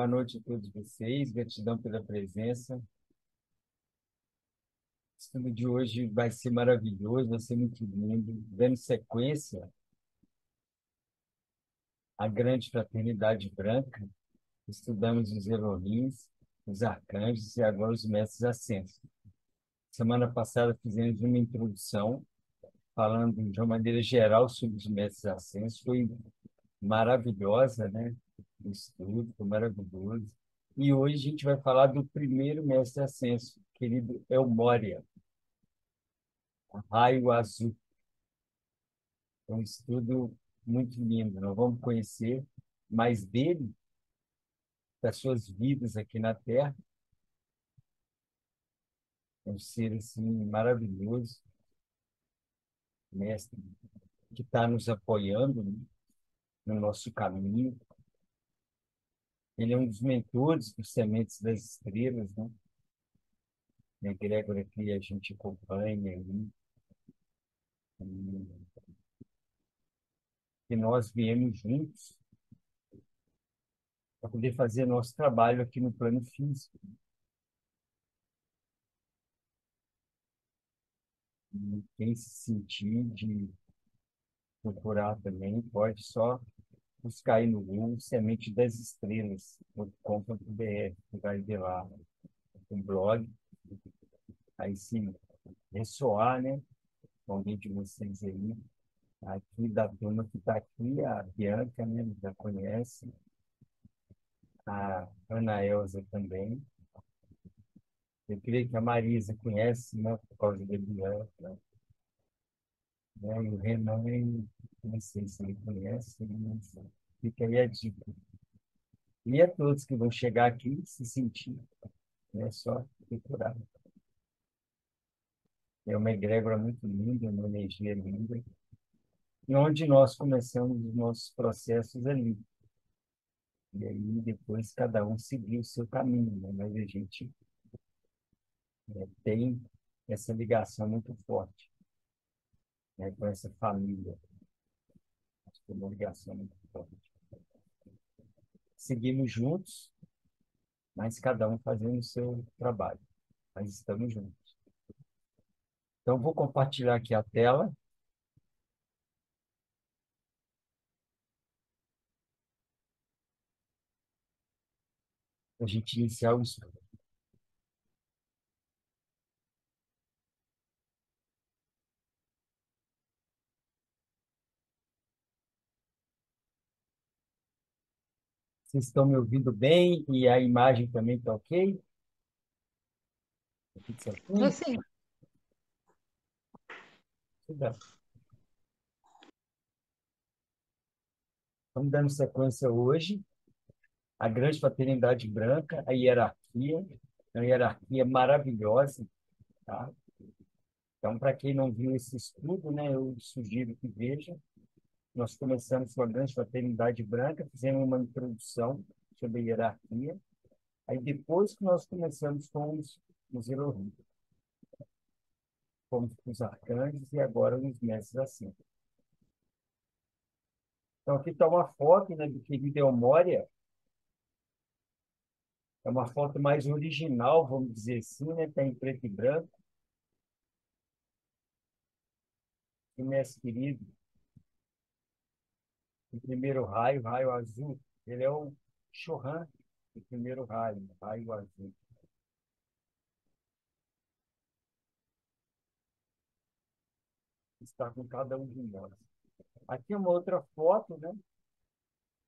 Boa noite a todos vocês, gratidão pela presença. O estudo de hoje vai ser maravilhoso, vai ser muito lindo. Dando sequência à grande fraternidade branca, estudamos os Elohims, os arcanjos e agora os mestres ascensos. Semana passada fizemos uma introdução falando de uma maneira geral sobre os mestres ascensos. Foi maravilhosa, né? O estudo foi maravilhoso. E hoje a gente vai falar do primeiro mestre ascenso, querido Elmória, Raio Azul. É um estudo muito lindo. Nós vamos conhecer mais dele, das suas vidas aqui na Terra. É um ser assim, maravilhoso, mestre, que está nos apoiando, né, no nosso caminho. Ele é um dos mentores dos Sementes das Estrelas, né? A egrégora que a gente acompanha aí. E nós viemos juntos para poder fazer nosso trabalho aqui no plano físico. E quem se sentir de procurar também, pode só buscar aí no Google Semente das Estrelas.com.br, que vai ver lá o blog. Aí sim, ressoar, né? Com alguém de vocês aí. Aqui da turma que está aqui, a Bianca, né? Já conhece. A Ana Elza também. Eu creio que a Marisa conhece, né? Por causa da Bianca, né? E o Renan, não sei se ele conhece, mas fica aí a dica. E a todos que vão chegar aqui se sentir, né? Só procurar. É uma egrégora muito linda, uma energia linda, e onde nós começamos os nossos processos ali. E aí depois cada um seguiu o seu caminho, né? Mas a gente tem essa ligação muito forte, né? Com essa família. Acho que é uma ligação muito forte. Seguimos juntos, mas cada um fazendo o seu trabalho. Mas estamos juntos. Então, vou compartilhar aqui a tela para a gente iniciar o estudo. Vocês estão me ouvindo bem e a imagem também está ok? Tá tudo Tô certinho? sim. Tudo bem. Estamos dando sequência hoje à grande fraternidade branca, a hierarquia, é uma hierarquia maravilhosa, tá? Então, para quem não viu esse estudo, né, eu sugiro que veja. Nós começamos com a grande fraternidade branca, fizemos uma introdução sobre a hierarquia. Aí, depois que nós começamos com os Elohim, fomos com os arcanjos e agora os mestres assim. Então, aqui está uma foto, né, do querido Elmória. É uma foto mais original, vamos dizer assim, né? Está em preto e branco. E mestre querido, o primeiro raio, raio azul, ele é o Chohan, o primeiro raio, raio azul. Está com cada um de nós. Aqui é uma outra foto, né?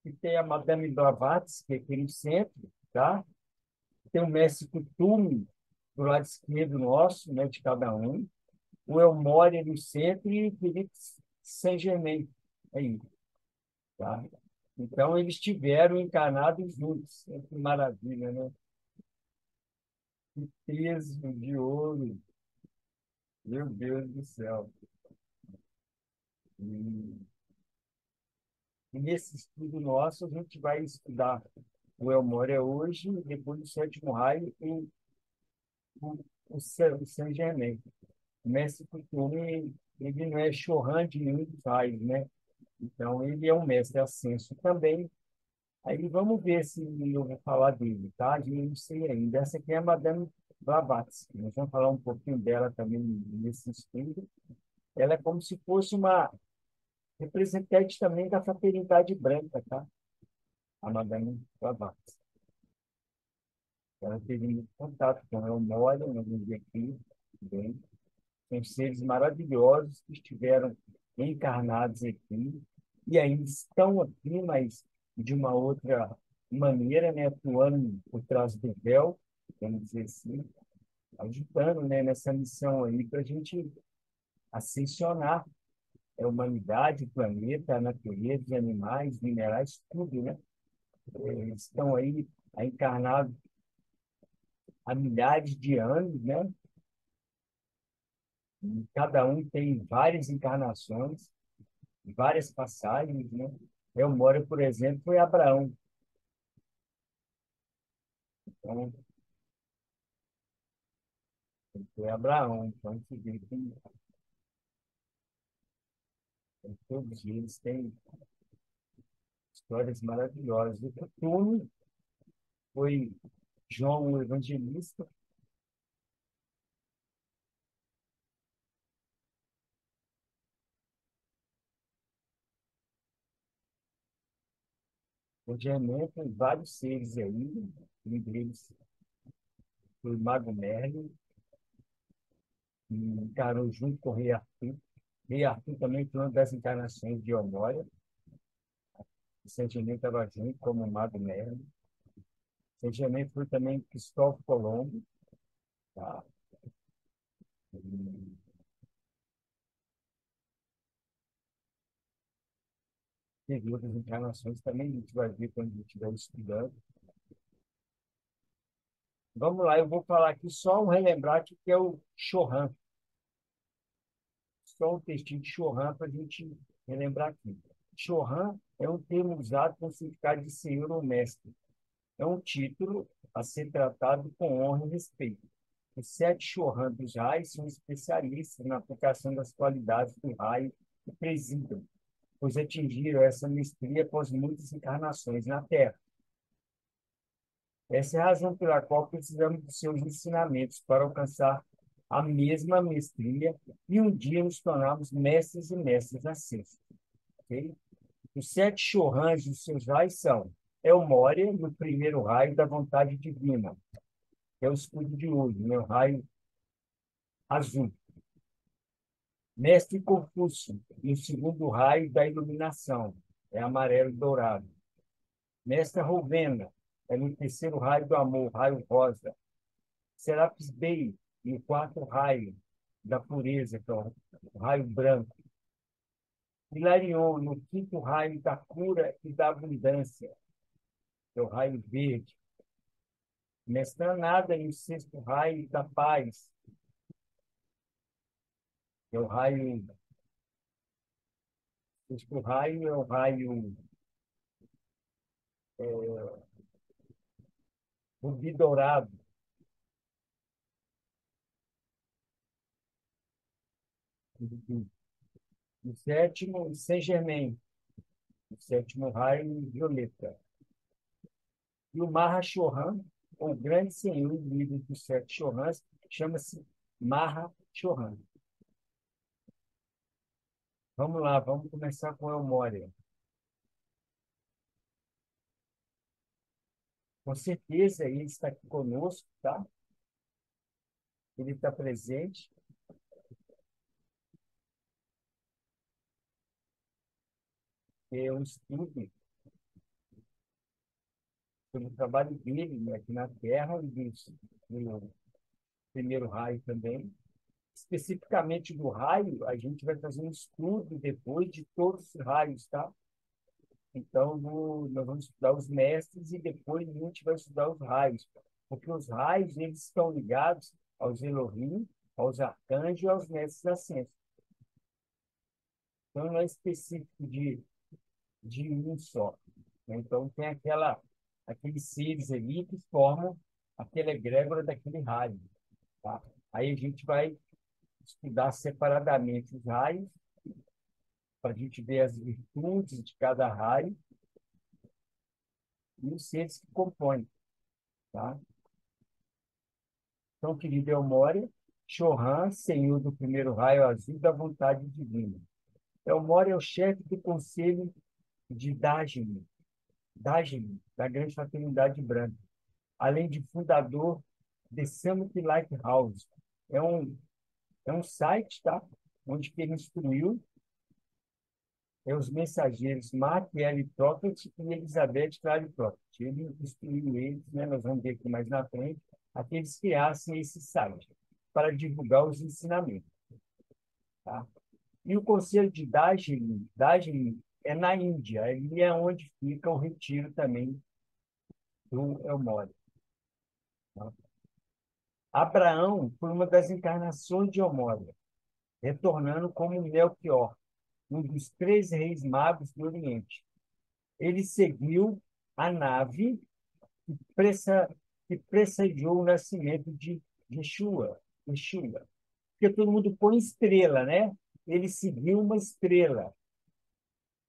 Que tem a Madame Blavatsky, que é aqui no centro, tá? Tem o mestre Kuthumi do lado esquerdo nosso, né? De cada um. O Elmore no centro e o Felipe Saint-Germain aí, tá? Então, eles tiveram encarnados juntos. Que maravilha, né? Que peso de ouro. Meu Deus do céu. E, e nesse estudo nosso, a gente vai estudar o Elmore hoje, depois do sétimo raio, e o Saint-Germain. O mestre Kuthumi, ele não é Chohan de nenhum dos raios, né? Então, ele é um mestre ascenso também, Aí vamos ver se eu vou falar dele, tá? Eu não sei ainda. Essa aqui é a Madame Blavatsky. Nós vamos falar um pouquinho dela também nesse estudo. Ela é como se fosse uma representante também da fraternidade branca, tá? A Madame Blavatsky. Ela teve muito contato com o Mora, nós vamos ver aqui, bem. São seres maravilhosos que estiveram encarnados aqui e ainda estão aqui, mas de uma outra maneira, né, atuando por trás do véu, vamos dizer assim, ajudando, né, nessa missão aí para a gente ascensionar a humanidade, o planeta, a natureza, os animais, minerais, tudo, né? Estão aí encarnados há milhares de anos, né? E cada um tem várias encarnações, várias passagens, né? Eu moro, por exemplo, foi Abraão. Então, foi Abraão. Então, se vê que todos eles têm histórias maravilhosas. O costume foi João o Evangelista. O Germain tem vários seres aí, um deles foi o Mago Merlin, que encarou junto com o Rei Arthur. Rei Arthur também foi uma das encarnações de Honória. O Saint-Germain estava junto como o Mago Merlin. Saint-Germain foi também Cristóvão Colombo, tá? E teve outras encarnações também, a gente vai ver quando a gente estiver estudando. Vamos lá, eu vou falar aqui só um relembrar que é o Chorran, só um textinho de Chorran para a gente relembrar aqui. Chorran é um termo usado com significado de senhor ou mestre. É um título a ser tratado com honra e respeito. Os sete Chorran dos raios são especialistas na aplicação das qualidades do raio que presidam, pois atingiram essa mestria após muitas encarnações na Terra. Essa é a razão pela qual precisamos de seus ensinamentos para alcançar a mesma mestria e um dia nos tornarmos mestres e mestres ascensos. Okay? Os sete Chorrãs de seus raios são El Moria, no primeiro raio da vontade divina, que é o escudo de ouro, meu raio azul. Mestre Confúcio, no segundo raio da iluminação, é amarelo dourado. Mestre Rovena, é no terceiro raio do amor, raio rosa. Serapis Bey, no quarto raio da pureza, que é o raio branco. Hilarion, no quinto raio da cura e da abundância, que é o raio verde. Mestranada, no sexto raio da paz, que é o raio. O sexto raio é o raio rubi dourado. O sétimo, Saint-Germain. O sétimo raio, violeta. E o Mahashohan, o grande senhor livre dos sete Chohans, chama-se Mahashohan. Vamos lá, vamos começar com El Moria. Com certeza ele está aqui conosco, tá? Ele está presente. É um estudo sobre o trabalho dele, né, aqui na Terra e do primeiro raio também. Especificamente do raio, a gente vai fazer um estudo depois de todos os raios, tá? Então, nós vamos estudar os mestres e depois a gente vai estudar os raios, porque os raios eles estão ligados aos Elohim, aos arcanjos e aos mestres ascensos. Então, não é específico de um só, né? Então, tem aqueles seres ali que formam aquela egrégora daquele raio, tá? Aí a gente vai estudar separadamente os raios, para a gente ver as virtudes de cada raio, e os seres que compõem, tá? Então, querido Elmória, Chorran, senhor do primeiro raio azul da vontade divina. Elmória é o chefe do conselho de Dagem, da Grande Fraternidade Branca, além de fundador de Summit Lighthouse. É um, é um site, tá? Onde ele instruiu os mensageiros Mark L. Prophet e Elizabeth Clare Prophet. Ele instruiu eles, né? Nós vamos ver aqui mais na frente, a que eles criassem esse site para divulgar os ensinamentos. Tá? E o Conselho de Darjeeling é na Índia, ali é onde fica o retiro também do Elmore. Tá? Abraão foi uma das encarnações de Elmore, retornando como Melchior, um dos três reis magos do Oriente. Ele seguiu a nave pressa, que pressagiou o nascimento de Yeshua. Porque todo mundo põe estrela, né? Ele seguiu uma estrela.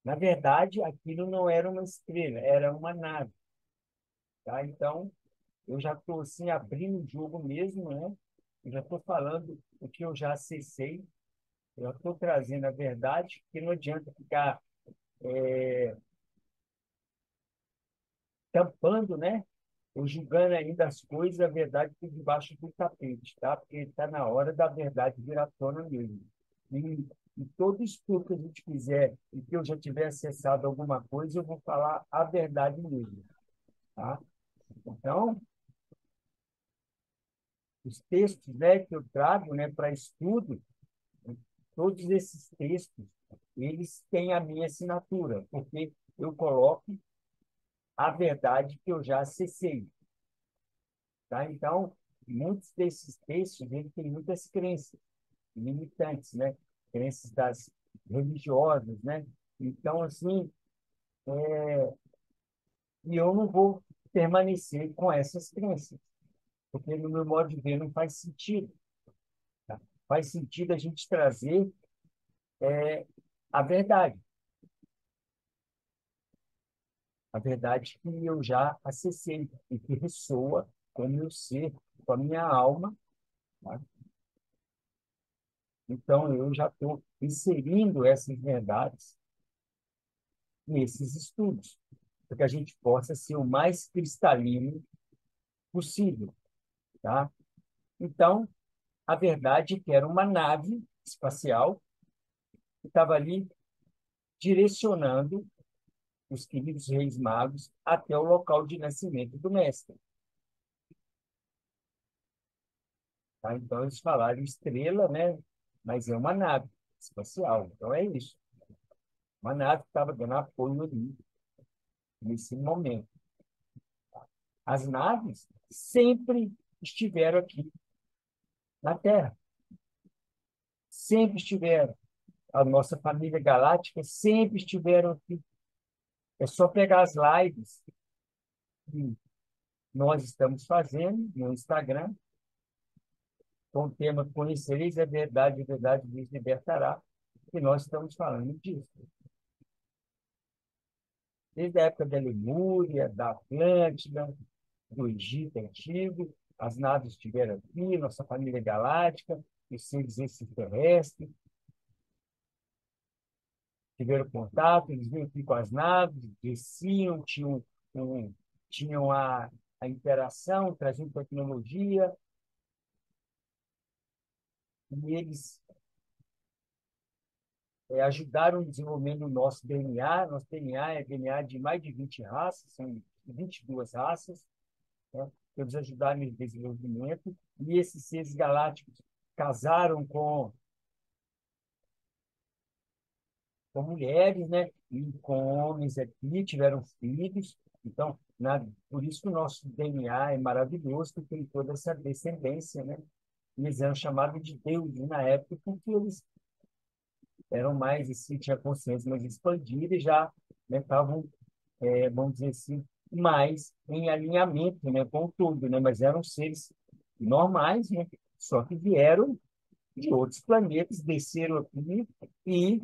Na verdade, aquilo não era uma estrela, era uma nave. Tá? Então, eu já estou assim, abrindo o jogo mesmo, né? Eu já estou falando o que eu já acessei, eu estou trazendo a verdade, que não adianta ficar tampando, né? Ou julgando ainda as coisas, a verdade por debaixo do tapete, tá? Porque está na hora da verdade vir à tona mesmo. E todo estudo que a gente fizer e que eu já tiver acessado alguma coisa, eu vou falar a verdade mesmo, tá? Então, os textos, né, que eu trago, né, para estudo, todos esses textos, eles têm a minha assinatura, porque eu coloco a verdade que eu já acessei, tá? Então, muitos desses textos, ele tem muitas crenças limitantes, né? Crenças das religiosas, né? Então, assim, e eu não vou permanecer com essas crenças, porque no meu modo de ver não faz sentido, tá? Faz sentido a gente trazer a verdade, a verdade que eu já acessei e que ressoa com o meu ser, com a minha alma, tá? Então, eu já estou inserindo essas verdades nesses estudos, para que a gente possa ser o mais cristalino possível, tá? Então, a verdade é que era uma nave espacial que estava ali direcionando os queridos reis magos até o local de nascimento do mestre. Tá? Então, eles falaram estrela, né? Mas é uma nave espacial. Então, é isso. Uma nave que estava dando apoio ali, nesse momento. As naves sempre estiveram aqui na Terra. Sempre estiveram. A nossa família galáctica sempre estiveram aqui. É só pegar as lives que nós estamos fazendo no Instagram, com o tema Conhecereis a verdade vos libertará, e nós estamos falando disso. Desde a época da Lemúria, da Atlântida, do Egito Antigo, as naves estiveram aqui, nossa família galáctica, os seres extraterrestres tiveram contato, eles vinham aqui com as naves, desciam, um, tinham a interação, traziam tecnologia, e eles ajudaram no desenvolvimento do nosso DNA. Nosso DNA é DNA de mais de 20 raças, são 22 raças, né? Eles ajudaram no desenvolvimento, e esses seres galácticos casaram com mulheres, né? E com homens aqui, tiveram filhos. Então, por isso que o nosso DNA é maravilhoso, que tem toda essa descendência, né? E eles eram chamados de deuses na época, porque eles eram mais, assim, tinha consciência mais expandida e já, né, estavam, vamos dizer assim, mais em alinhamento, né, com tudo, né? Mas eram seres normais, né? Só que vieram de outros planetas, desceram aqui e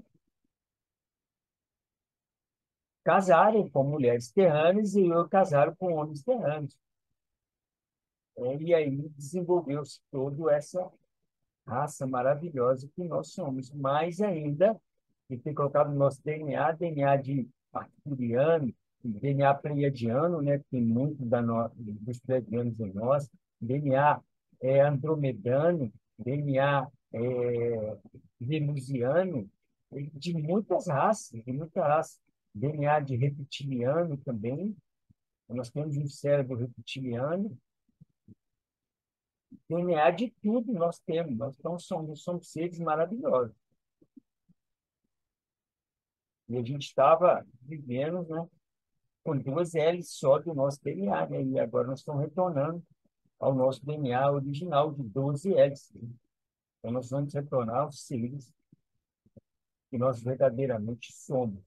casaram com mulheres terranas e eu casaram com homens terranos. E aí desenvolveu-se toda essa raça maravilhosa que nós somos. Mais ainda, e tem colocado no nosso DNA, DNA de arturiano, DNA pleiadiano, né? Tem muito dos pleiadianos em nós, DNA andromedano, DNA venusiano, de muita raça. DNA de reptiliano também. Nós temos um cérebro reptiliano, DNA de tudo nós temos. Nós somos seres maravilhosos. E a gente estava vivendo, né, com duas L's só do nosso DNA, né? E agora nós estamos retornando ao nosso DNA original de 12 L's. Então, nós vamos retornar aos seres que nós verdadeiramente somos.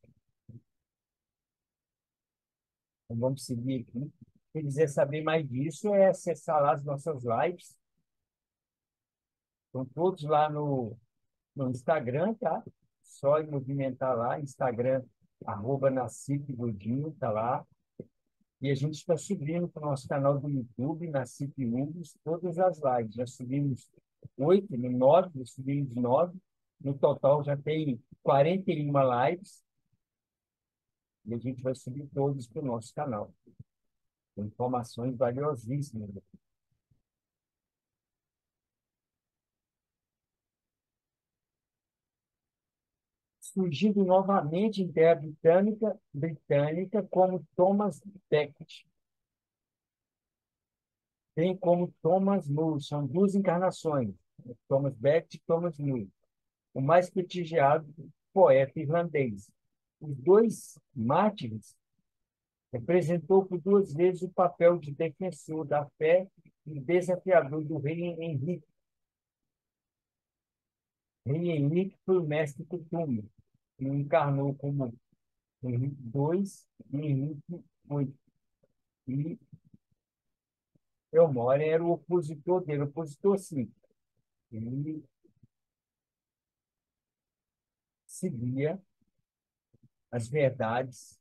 Então, vamos seguir aqui. Quem quiser saber mais disso, é acessar lá as nossas lives. Estão todos lá no Instagram, tá? Só ir movimentar lá, Instagram, @Nacipe Godinho, tá lá. E a gente está subindo para o nosso canal do YouTube, Nacipe Lugos, todas as lives. Já subimos 8, no 9, já subimos 9. No total já tem 41 lives. E a gente vai subir todos para o nosso canal. Com informações valiosíssimas. Surgindo novamente em terra britânica como Thomas Becket, bem como Thomas More. São duas encarnações, Thomas Becket e Thomas More, o mais prestigiado poeta irlandês. Os dois mártires representou por duas vezes o papel de defensor da fé e desafiador do rei Henrique. Rei Henrique foi o mestre costume, que o encarnou como Henrique II e Henrique VIII. E Elmore era o opositor dele, opositor sim. Ele seguia as verdades,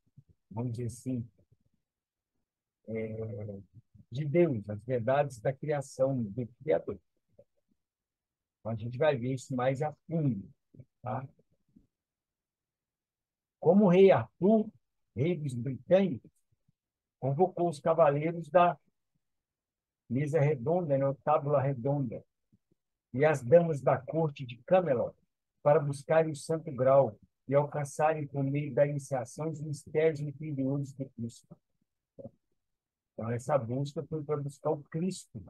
vamos dizer assim, de Deus, as verdades da criação do Criador. Então, a gente vai ver isso mais a fundo, tá? Como o rei Arthur, rei dos britânicos, convocou os cavaleiros da mesa redonda, né, tábua redonda, e as damas da corte de Camelot, para buscarem o Santo Grau e alcançarem, por meio da iniciação, os mistérios interiores de Cristo. Então, essa busca foi para buscar o Cristo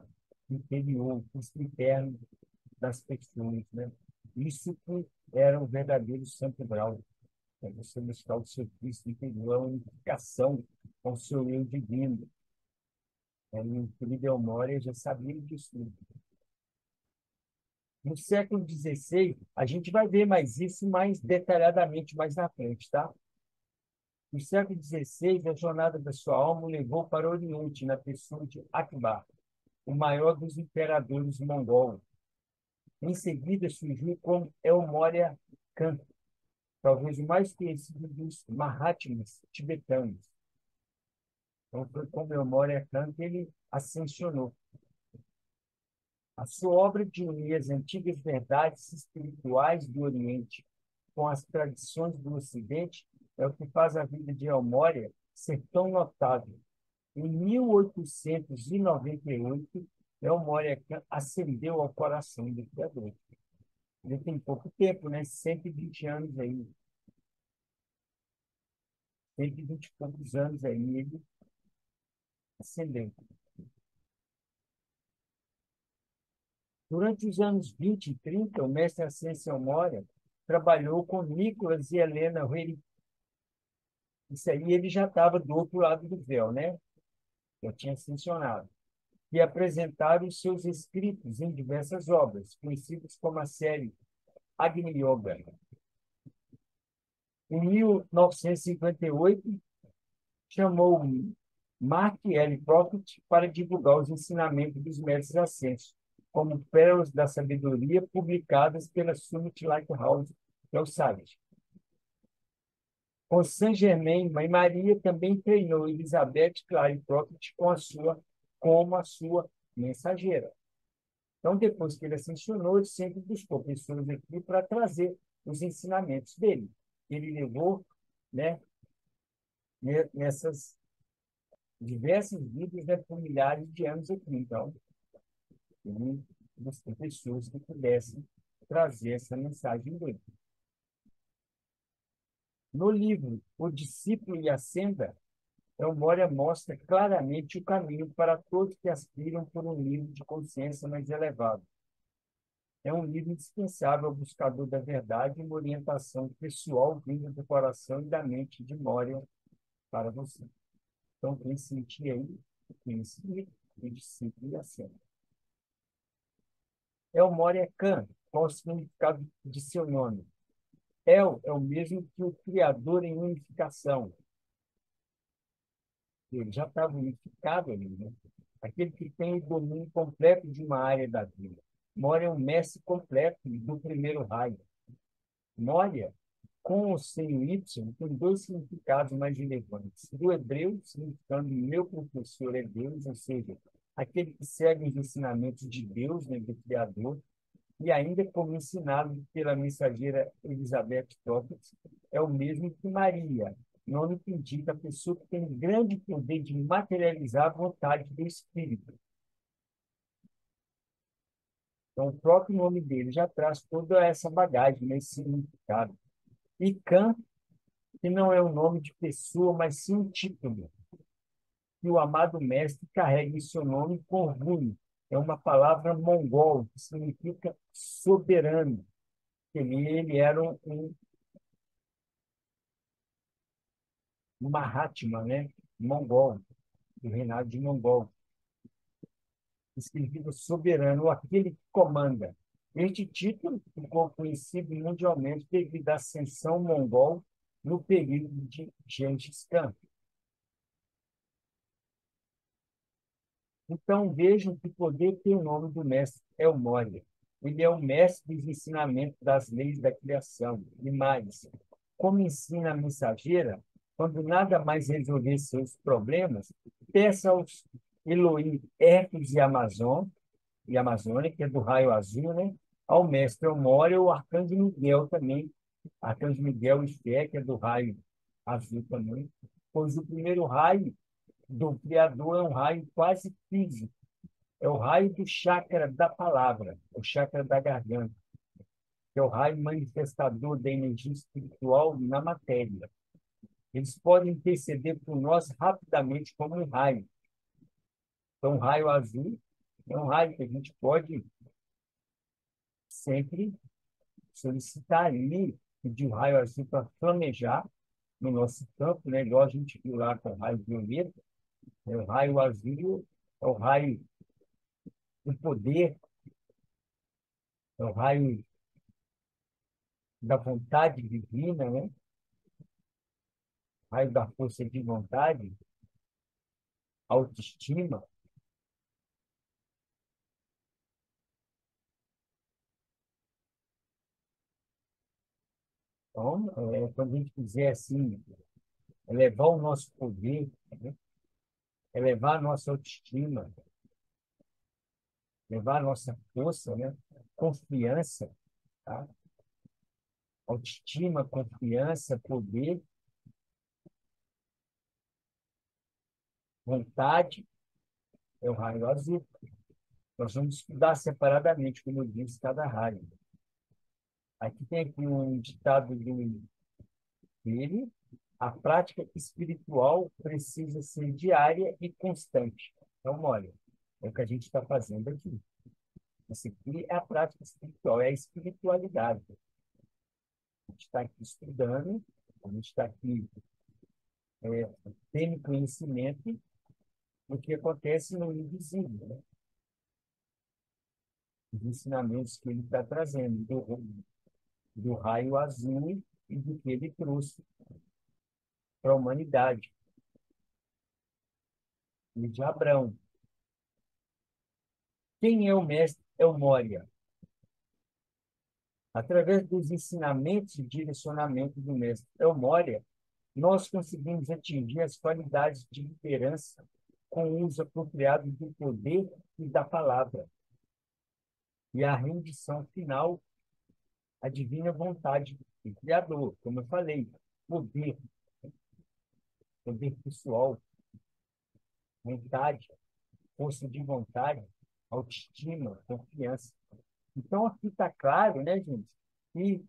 interior, o Cristo interno das pessoas, né? Isso que era o verdadeiro Santo Grau. É você buscar o seu Cristo interior, a unificação com o seu eu divino. E o Felipe Moura já sabia disso. No século XVI, a gente vai ver mais isso mais detalhadamente mais na frente, tá? No século XVI, a jornada da sua alma o levou para o Oriente, na pessoa de Akbar, o maior dos imperadores mongol. Em seguida, surgiu como Elmoria Khan, talvez o mais conhecido dos Mahatmas tibetanos. Então, foi como Elmoria Khan que ele ascensionou. A sua obra de unir as antigas verdades espirituais do Oriente com as tradições do Ocidente é o que faz a vida de Elmoria ser tão notável. Em 1898, Elmoria ascendeu ao coração do Criador. Ele tem pouco tempo, né? 120 anos aí. 120 e poucos anos aí, ele ascendeu. Durante os anos 20 e 30, o mestre Ascension Moria trabalhou com Nicolas e Helena Rueri. Isso aí ele já estava do outro lado do véu, né? Já tinha ascensionado. E apresentaram os seus escritos em diversas obras, conhecidas como a série Agni Yoga. Em 1958, chamou Mark L. Prophet para divulgar os ensinamentos dos mestres ascensos, como pérolas da sabedoria publicadas pela Summit Lighthouse, que é o SALT. Com Saint-Germain, Mãe Maria também treinou Elizabeth Clary Prophet como a sua mensageira. Então, depois que ele ascensionou, ele sempre buscou pessoas aqui para trazer os ensinamentos dele. Ele levou, né, nessas diversas vidas, né, por milhares de anos aqui. Então, ele buscou pessoas que pudessem trazer essa mensagem dele. No livro O Discípulo e a Senda, Moria mostra claramente o caminho para todos que aspiram por um nível de consciência mais elevado. É um livro indispensável ao buscador da verdade e uma orientação pessoal vinda do coração e da mente de Moria para você. Então, quem sentir aí, quem esse livro, o Discípulo e a Senda. El Moria Khan, qual o significado de seu nome? El é o mesmo que o Criador em unificação. Ele já estava unificado ali, né? Aquele que tem o domínio completo de uma área da vida. Moria é um mestre completo do primeiro raio. Moria, com o sem Y, tem dois significados mais relevantes. Do hebreu, significando meu professor é Deus, ou seja, aquele que segue os ensinamentos de Deus, né, do Criador, e ainda como ensinado pela mensageira Elizabeth Topet, é o mesmo que Maria, nome que indica a pessoa que tem grande poder de materializar a vontade do Espírito. Então, o próprio nome dele já traz toda essa bagagem, esse significado. E Khan, que não é um nome de pessoa, mas sim um título, que o amado mestre carrega em seu nome com orgulho. É uma palavra mongol, que significa soberano. Ele era um Mahatma, né? Mongol, do reinado de Mongol, que significa soberano, ou aquele que comanda. Este título ficou conhecido mundialmente devido à ascensão mongol no período de Gengis Khan. Então, vejam que poder tem o nome do mestre El Moria. Ele é o mestre dos ensinamentos das leis da criação. E mais, como ensina a mensageira, quando nada mais resolver seus problemas, peça aos Elohim Hercules e Amazônia, que é do raio azul, né? Ao mestre El Moria, o Arcanjo Miguel também, Arcanjo Miguel Esté, que é do raio azul também, pois o primeiro raio do Criador é um raio quase físico, é o raio do chakra da palavra, o chakra da garganta, que é o raio manifestador da energia espiritual na matéria. Eles podem interceder por nós rapidamente como um raio. Então, o raio azul é um raio que a gente pode sempre solicitar ali, pedir o raio azul para flamejar no nosso campo, né? Igual a gente viu lá com o raio violeta. O raio azul é o raio do poder, é o raio da vontade divina, né? Raio da força de vontade, autoestima. Então, quando a gente quiser, assim, elevar o nosso poder, né? Elevar a nossa autoestima, elevar a nossa força, né? Confiança, tá? Autoestima, confiança, poder, vontade, é o raio azul. Nós vamos estudar separadamente, como eu disse, cada raio. Aqui tem aqui um ditado dele: a prática espiritual precisa ser diária e constante. Então, olha, é o que a gente está fazendo aqui. Isso aqui é a prática espiritual, é a espiritualidade. A gente está aqui estudando, a gente está aqui tendo conhecimento do que acontece no invisível, né? Os ensinamentos que ele está trazendo, do raio azul e do que ele trouxe para a humanidade, e de Abraão. Quem é o mestre? É o Moria. Através dos ensinamentos e direcionamento do mestre El Moria, nós conseguimos atingir as qualidades de liderança com o uso apropriado do poder e da palavra. E a rendição final à divina vontade do Criador, como eu falei, poder, poder pessoal, vontade, força de vontade, autoestima, confiança. Então, aqui está claro, né, gente, que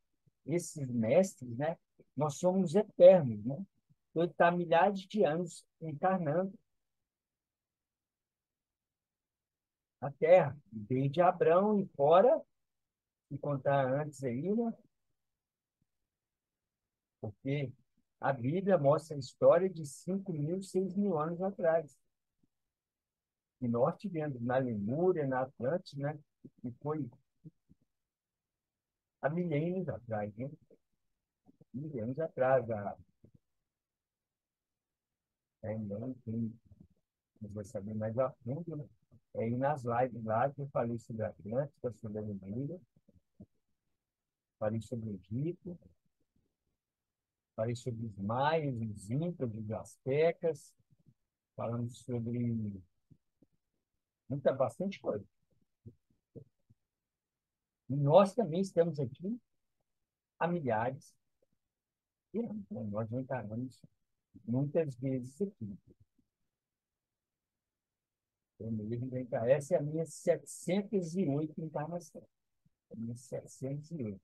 esses mestres, né, nós somos eternos, né? Então, ele está milhares de anos encarnando a Terra, desde Abraão e fora, e contar antes aí, né? Porque a Bíblia mostra a história de 5.000, 6.000 anos atrás. E nós tivemos na Lemúria, na Atlântida, né? E foi há milênios atrás, né? Milênios atrás. Não tem, não vou saber mais a fundo, né? E nas lives lá que eu falei sobre a Atlântida, sobre a Lemúria, falei sobre o Egito, falei sobre os maias, os incas, os astecas, falamos sobre bastante coisa. E nós também estamos aqui há milhares de anos, né? Nós não encarnamos muitas vezes aqui. Eu mesmo essa é a minha 708 encarnação. A minha 708.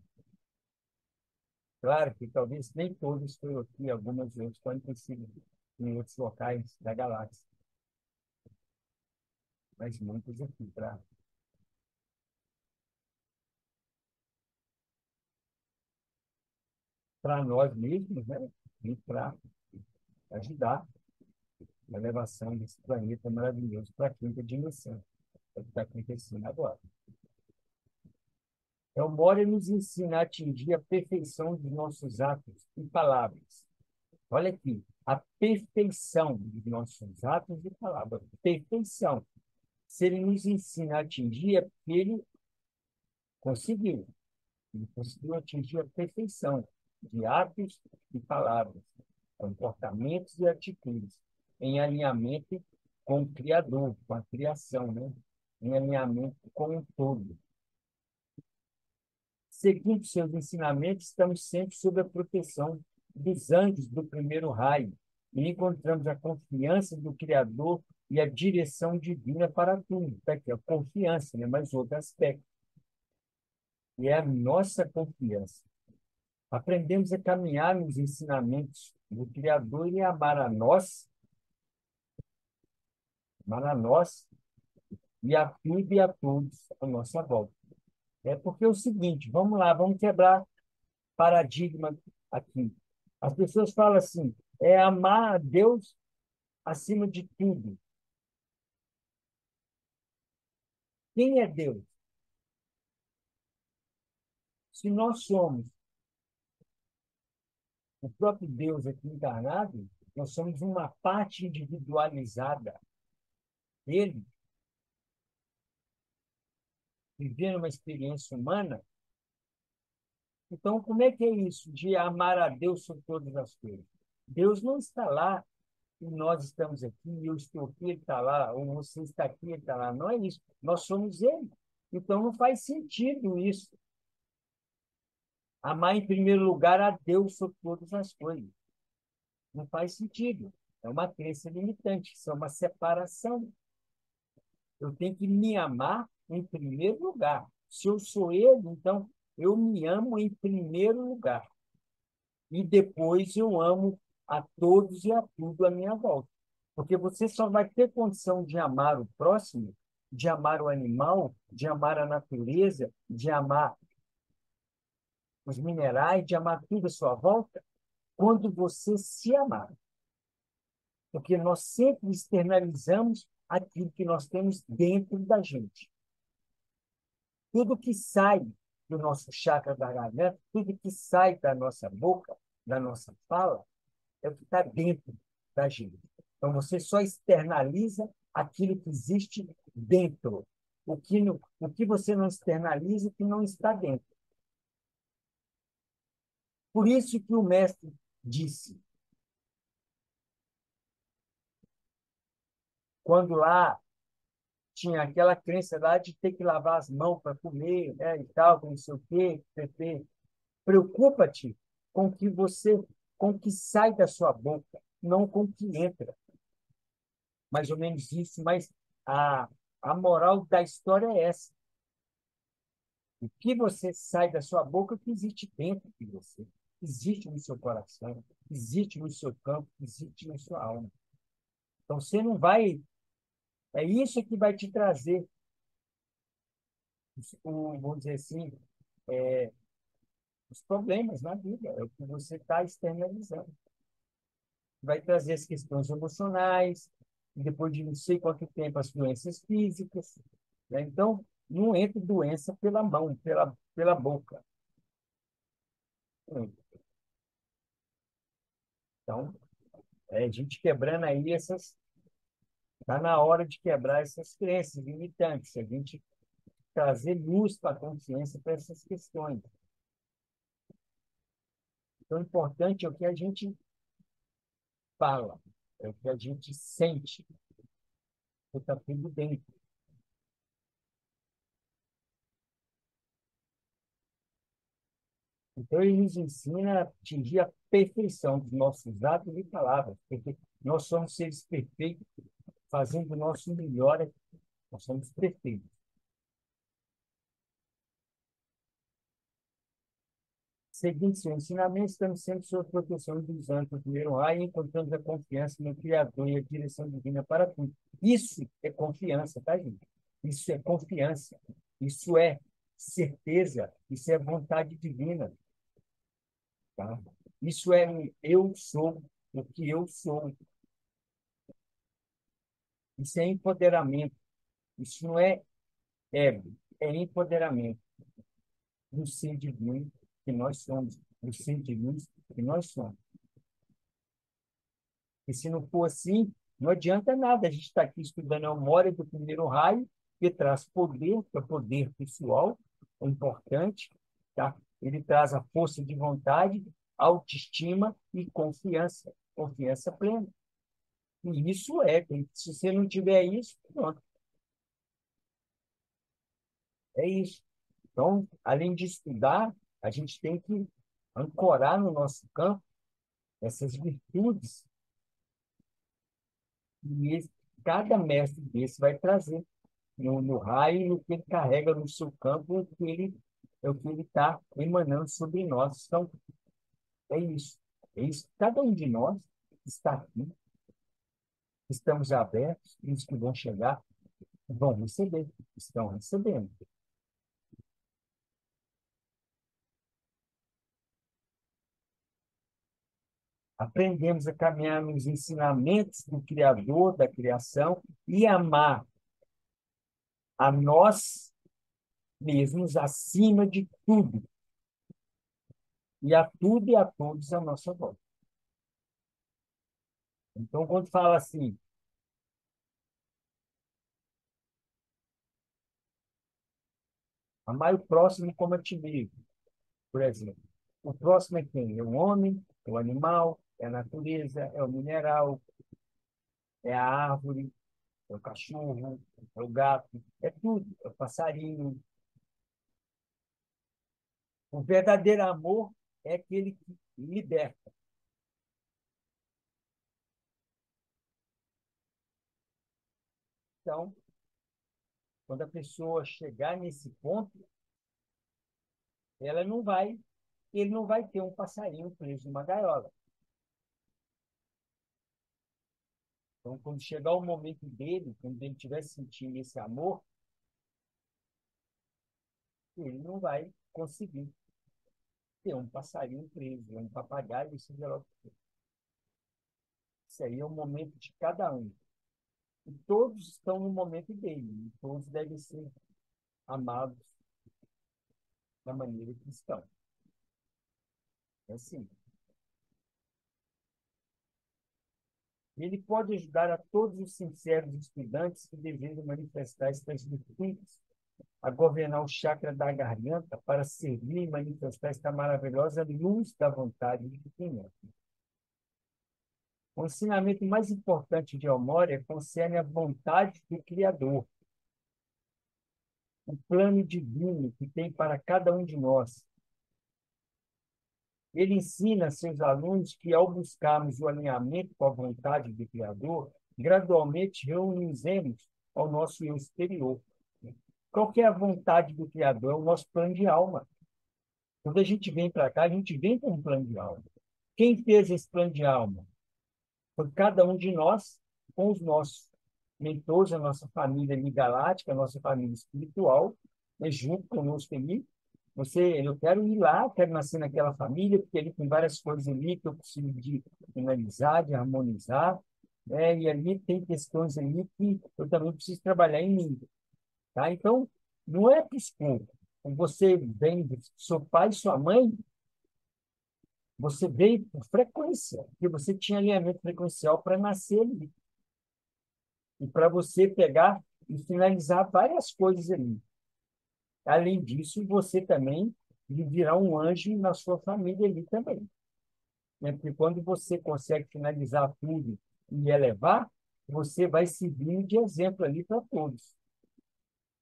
Claro que talvez nem todos foram aqui, algumas outras podem ter sido em outros locais da galáxia, mas muitos aqui para nós mesmos, né? E para ajudar na elevação desse planeta maravilhoso para a quinta dimensão. É o que está acontecendo agora. Então, Moria nos ensina a atingir a perfeição dos nossos atos e palavras. Olha aqui, a perfeição dos nossos atos e palavras. Perfeição. Se ele nos ensina a atingir, é porque ele conseguiu. Ele conseguiu atingir a perfeição de atos e palavras, comportamentos e atitudes, em alinhamento com o Criador, com a criação, né? Em alinhamento com o todo. Seguindo seus ensinamentos, estamos sempre sob a proteção dos anjos do primeiro raio e encontramos a confiança do Criador e a direção divina para tudo. Está aqui, a confiança, né? Mas outro aspecto, e é a nossa confiança. Aprendemos a caminhar nos ensinamentos do Criador e amar a nós e a tudo e a todos à nossa volta. É porque é o seguinte, vamos lá, vamos quebrar paradigma aqui. As pessoas falam assim, é amar a Deus acima de tudo. Quem é Deus? Se nós somos o próprio Deus aqui encarnado, nós somos uma parte individualizada dele, vivendo uma experiência humana. Então, como é que é isso de amar a Deus sobre todas as coisas? Deus não está lá e nós estamos aqui, eu estou aqui, ele está lá, ou você está aqui, ele está lá. Não é isso. Nós somos ele. Então, não faz sentido isso. Amar em primeiro lugar a Deus sobre todas as coisas. Não faz sentido. É uma crença limitante, isso é uma separação. Eu tenho que me amar em primeiro lugar. Se eu sou ele, então eu me amo em primeiro lugar. E depois eu amo a todos e a tudo à minha volta. Porque você só vai ter condição de amar o próximo, de amar o animal, de amar a natureza, de amar os minerais, de amar tudo à sua volta, quando você se amar. Porque nós sempre externalizamos aquilo que nós temos dentro da gente. Tudo que sai do nosso chakra da garganta, tudo que sai da nossa boca, da nossa fala, é o que está dentro da gente. Então, você só externaliza aquilo que existe dentro. O que você não externaliza, que não está dentro. Por isso que o mestre disse, quando lá tinha aquela crença lá de ter que lavar as mãos para comer, né, e tal, não sei o quê, PP. Preocupa-te com o que com o que sai da sua boca, não com o que entra. Mais ou menos isso, mas a, a moral da história é essa. O que você sai da sua boca, o que existe dentro de você, existe no seu coração, existe no seu campo, existe na sua alma. Então, você não vai. É isso que vai te trazer, vamos dizer assim, os problemas na vida, é o que você está externalizando. Vai trazer as questões emocionais, e depois de não sei quanto tempo, as doenças físicas. Né? Então, não entra doença pela mão, pela boca. Então, a gente quebrando aí essas. Está na hora de quebrar essas crenças limitantes, a gente trazer luz para a consciência para essas questões. Então, o importante é o que a gente fala, é o que a gente sente, que está tudo dentro. Então, ele nos ensina a atingir a perfeição dos nossos atos e palavras, porque nós somos seres perfeitos, fazendo o nosso melhor, nós somos perfeitos. Seguindo seu ensinamento, estamos sempre sob a proteção dos anjos do primeiro raio e encontramos a confiança no Criador e a direção divina para tudo. Isso é confiança, tá, gente? Isso é confiança. Isso é certeza. Isso é vontade divina, tá? Isso é um eu sou o que eu sou. Isso é empoderamento. Isso não é ego, é empoderamento do ser divino que nós somos, do ser divino que nós somos. E se não for assim, não adianta nada. A gente está aqui estudando a memória do primeiro raio, que traz poder, que é poder pessoal, é importante, tá? Ele traz a força de vontade, autoestima e confiança, confiança plena. E isso se você não tiver isso, pronto, é isso. Então, além de estudar, a gente tem que ancorar no nosso campo essas virtudes e cada mestre desse vai trazer no raio, no que ele carrega no seu campo, é o que ele está emanando sobre nós. Então, é isso. É isso. Cada um de nós está aqui, estamos abertos, e os que vão chegar vão receber, estão recebendo. Aprendemos a caminhar nos ensinamentos do Criador, da criação, e amar a nós mesmos acima de tudo, e a tudo e a todos à nossa volta. Então, quando fala assim, amar o próximo como a ti mesmo, por exemplo. O próximo é quem? É o homem, é o animal, é a natureza, é o mineral, é a árvore, é o cachorro, é o gato, é tudo, é o passarinho. O verdadeiro amor é aquele que liberta. Então, quando a pessoa chegar nesse ponto, ela não vai, ele não vai ter um passarinho preso numa gaiola. Então, quando chegar o momento dele, quando ele estiver sentindo esse amor, ele não vai conseguir ter um passarinho preso, um papagaio, seja lá o que for. Isso aí é o momento de cada um. E todos estão no momento dele, e todos devem ser amados da maneira que estão. É assim. Ele pode ajudar a todos os sinceros estudantes que desejam manifestar estas virtudes, a governar o chakra da garganta para servir e manifestar esta maravilhosa luz da vontade divina. O ensinamento mais importante de Elmore concerne a vontade do Criador, o plano divino que tem para cada um de nós. Ele ensina a seus alunos que, ao buscarmos o alinhamento com a vontade do Criador, gradualmente reunimos ao nosso eu exterior. Qual que é a vontade do Criador? É o nosso plano de alma. Quando a gente vem para cá, a gente vem com um plano de alma. Quem fez esse plano de alma? Foi cada um de nós, com os nossos mentores, a nossa família ali galáctica, a nossa família espiritual, né, junto conosco ali. Eu quero ir lá, quero nascer naquela família, porque ele tem várias coisas ali que eu preciso de finalizar, de harmonizar, né? E ali tem questões ali que eu também preciso trabalhar em mim, tá? Então, não é piscou. Você vem do seu pai e sua mãe, você veio por frequência, porque você tinha alinhamento frequencial para nascer ali. E para você pegar e finalizar várias coisas ali. Além disso, você também virá um anjo na sua família ali também, né? Porque quando você consegue finalizar tudo e elevar, você vai servir de exemplo ali para todos.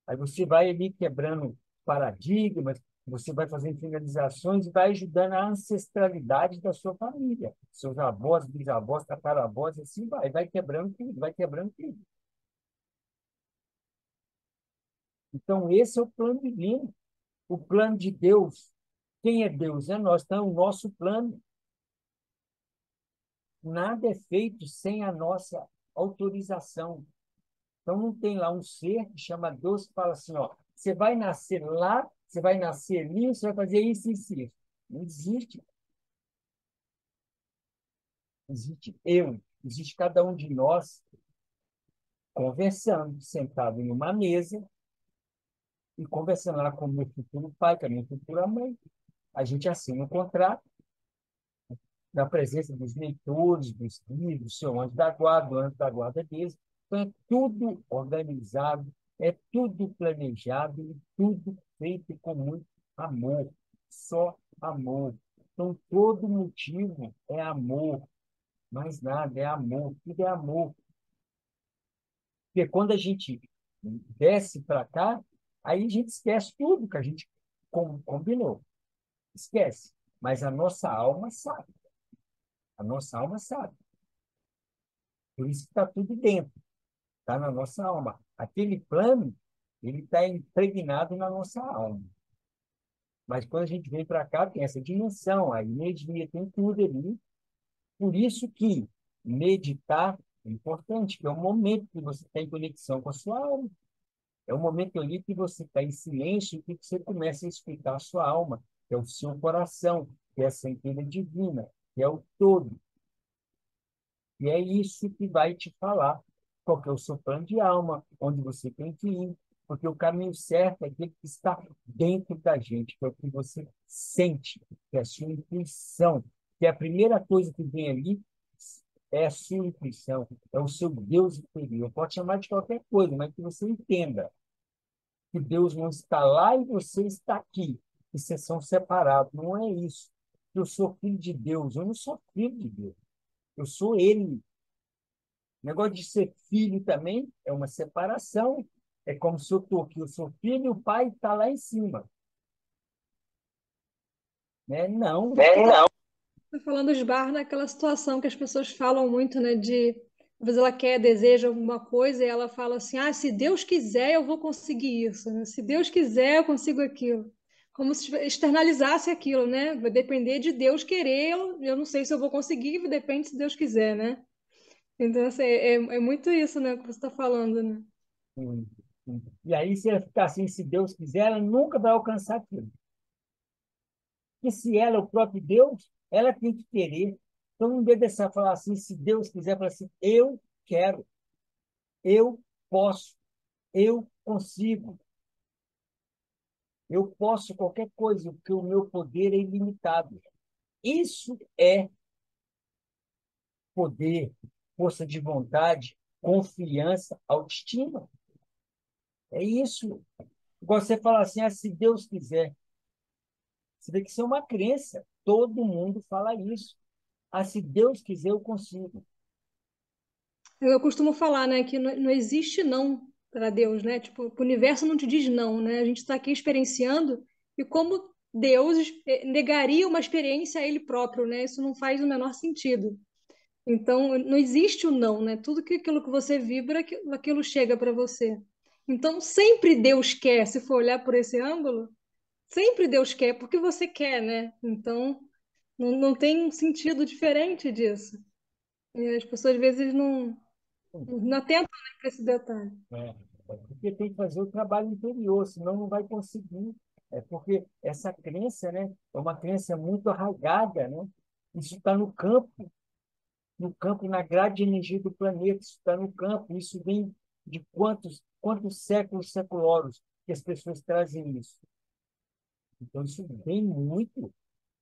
Aí você vai ali quebrando paradigmas, você vai fazendo finalizações e vai ajudando a ancestralidade da sua família. Seus avós, bisavós, tataravós, assim vai quebrando tudo, vai quebrando tudo. Então, esse é o plano divino, o plano de Deus. Quem é Deus? É nós. Então, o nosso plano. Nada é feito sem a nossa autorização. Então, não tem lá um ser que chama Deus que fala assim, ó, você vai nascer lá, você vai nascer ali, você vai fazer isso e isso. Não existe. Existe eu, existe cada um de nós conversando, sentado em uma mesa e conversando lá com o meu futuro pai, com a minha futura mãe. A gente assina um contrato na presença dos leitores, dos livros, seu anjo da guarda, o anjo da guarda deles. Então, é tudo organizado, é tudo planejado e tudo feito com muito amor, só amor. Então, todo motivo é amor, mais nada, é amor, tudo é amor. Porque quando a gente desce para cá, aí a gente esquece tudo que a gente combinou. Esquece. Mas a nossa alma sabe. A nossa alma sabe. Por isso que está tudo dentro, está na nossa alma. Aquele plano, ele está impregnado na nossa alma. Mas quando a gente vem para cá, tem essa dimensão, a energia, tem tudo ali. Por isso que meditar é importante, que é o momento que você está em conexão com a sua alma. É o momento ali que você está em silêncio e que você começa a escutar a sua alma, que é o seu coração, que é a centelha divina, que é o todo. E é isso que vai te falar qual que é o seu plano de alma, onde você tem que ir, porque o caminho certo é aquele que está dentro da gente, que é o que você sente, que é a sua intuição, que é a primeira coisa que vem ali é a sua intuição, é o seu Deus interior. Pode chamar de qualquer coisa, mas que você entenda que Deus não está lá e você está aqui, que vocês são separados. Não é isso. Eu sou filho de Deus, eu não sou filho de Deus, eu sou Ele. O negócio de ser filho também é uma separação. É como se eu estou aqui, eu sou filho e o pai está lá em cima. Né? Não. Não. Tá falando esbarra naquela situação que as pessoas falam muito, né? Às vezes ela quer, deseja alguma coisa e ela fala assim: ah, se Deus quiser, eu vou conseguir isso, né? Se Deus quiser, eu consigo aquilo. Como se externalizasse aquilo, né? Vai depender de Deus querer, eu não sei se eu vou conseguir, depende se Deus quiser, né? Então, assim, é muito isso, né, que você está falando, né? Sim, sim. E aí, se ela ficar assim, se Deus quiser, ela nunca vai alcançar aquilo. E se ela é o próprio Deus, ela tem que querer. Então, não deve deixar falar assim, se Deus quiser, falar assim, eu quero, eu posso, eu consigo, eu posso qualquer coisa, porque o meu poder é ilimitado. Isso é poder, força de vontade, confiança, autoestima. É isso. Igual você fala assim, ah, se Deus quiser. Você vê que isso é uma crença. Todo mundo fala isso. Ah, se Deus quiser, eu consigo. Eu costumo falar, né, que não existe não para Deus, né? Tipo, o universo não te diz não, né? A gente está aqui experienciando e como Deus negaria uma experiência a Ele próprio, né? Isso não faz o menor sentido. Então, não existe o não, né? Tudo que aquilo que você vibra, aquilo chega para você. Então, sempre Deus quer, se for olhar por esse ângulo, sempre Deus quer, porque você quer, né? Então, não tem um sentido diferente disso. E as pessoas às vezes não atentam, né, para esse detalhe. É, porque tem que fazer o trabalho interior, senão não vai conseguir. É porque essa crença, né, é uma crença muito arraigada, né? Isso está no campo, na grade de energia do planeta, isso está no campo, isso vem de quantos séculos, seculoros que as pessoas trazem isso. Então, isso vem muito,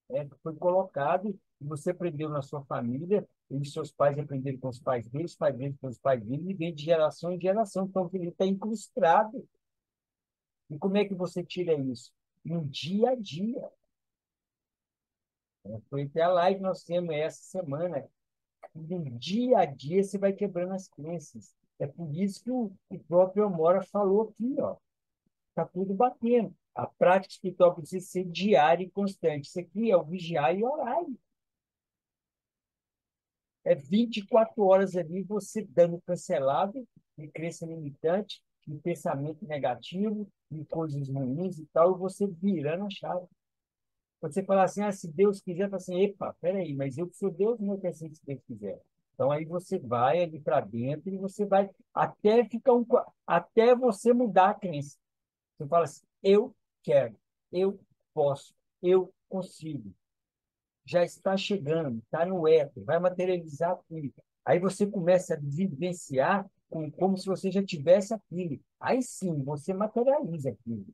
que foi colocado, e você aprendeu na sua família, e seus pais aprenderam com os pais deles com os pais deles, e vem de geração em geração. Então, ele está incrustado. E como é que você tira isso? No dia a dia. Foi até a live que nós temos essa semana. No dia a dia você vai quebrando as crenças. É por isso que o próprio Amora falou aqui, ó. Está tudo batendo. A prática espiritual precisa ser diária e constante. Isso aqui é o vigiar e orar. É 24 horas ali você dando cancelado de crença limitante, de pensamento negativo, de coisas ruins e tal, e você virando a chave. Você fala assim, ah, se Deus quiser, fala assim, epa, peraí, mas eu que sou Deus, não é assim se Deus quiser. Então aí você vai ali para dentro e você vai até você mudar a crença. Você fala assim, eu quero, eu posso, eu consigo. Já está chegando, está no éter, vai materializar aquilo. Aí você começa a vivenciar como se você já tivesse aquilo. Aí sim, você materializa aquilo.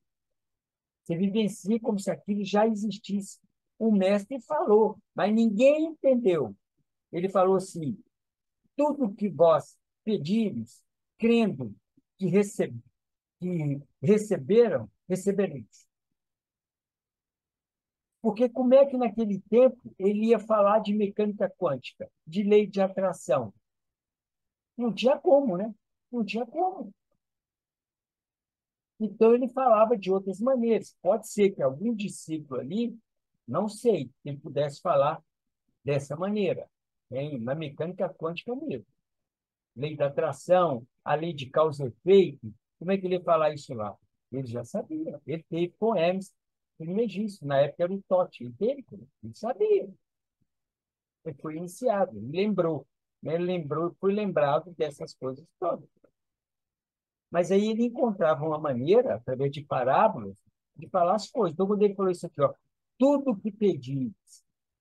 Você vivencia como se aquilo já existisse. O mestre falou, mas ninguém entendeu. Ele falou assim: tudo que vós pedires, crendo que, que receberam, recebereis. Porque como é que naquele tempo ele ia falar de mecânica quântica, de lei de atração? Não tinha como, né? Não tinha como. Então ele falava de outras maneiras. Pode ser que algum discípulo ali, não sei, ele pudesse falar dessa maneira, né? Na mecânica quântica mesmo. Lei da atração, a lei de causa e efeito. Como é que ele ia falar isso lá? Ele já sabia. Ele teve com Hermes Trismegisto, na época era o Totti. Ele sabia. Ele foi iniciado, ele lembrou. Né? Ele lembrou, foi lembrado dessas coisas todas. Mas aí ele encontrava uma maneira, através de parábolas, de falar as coisas. Então, quando ele falou isso aqui, ó, tudo que pedis,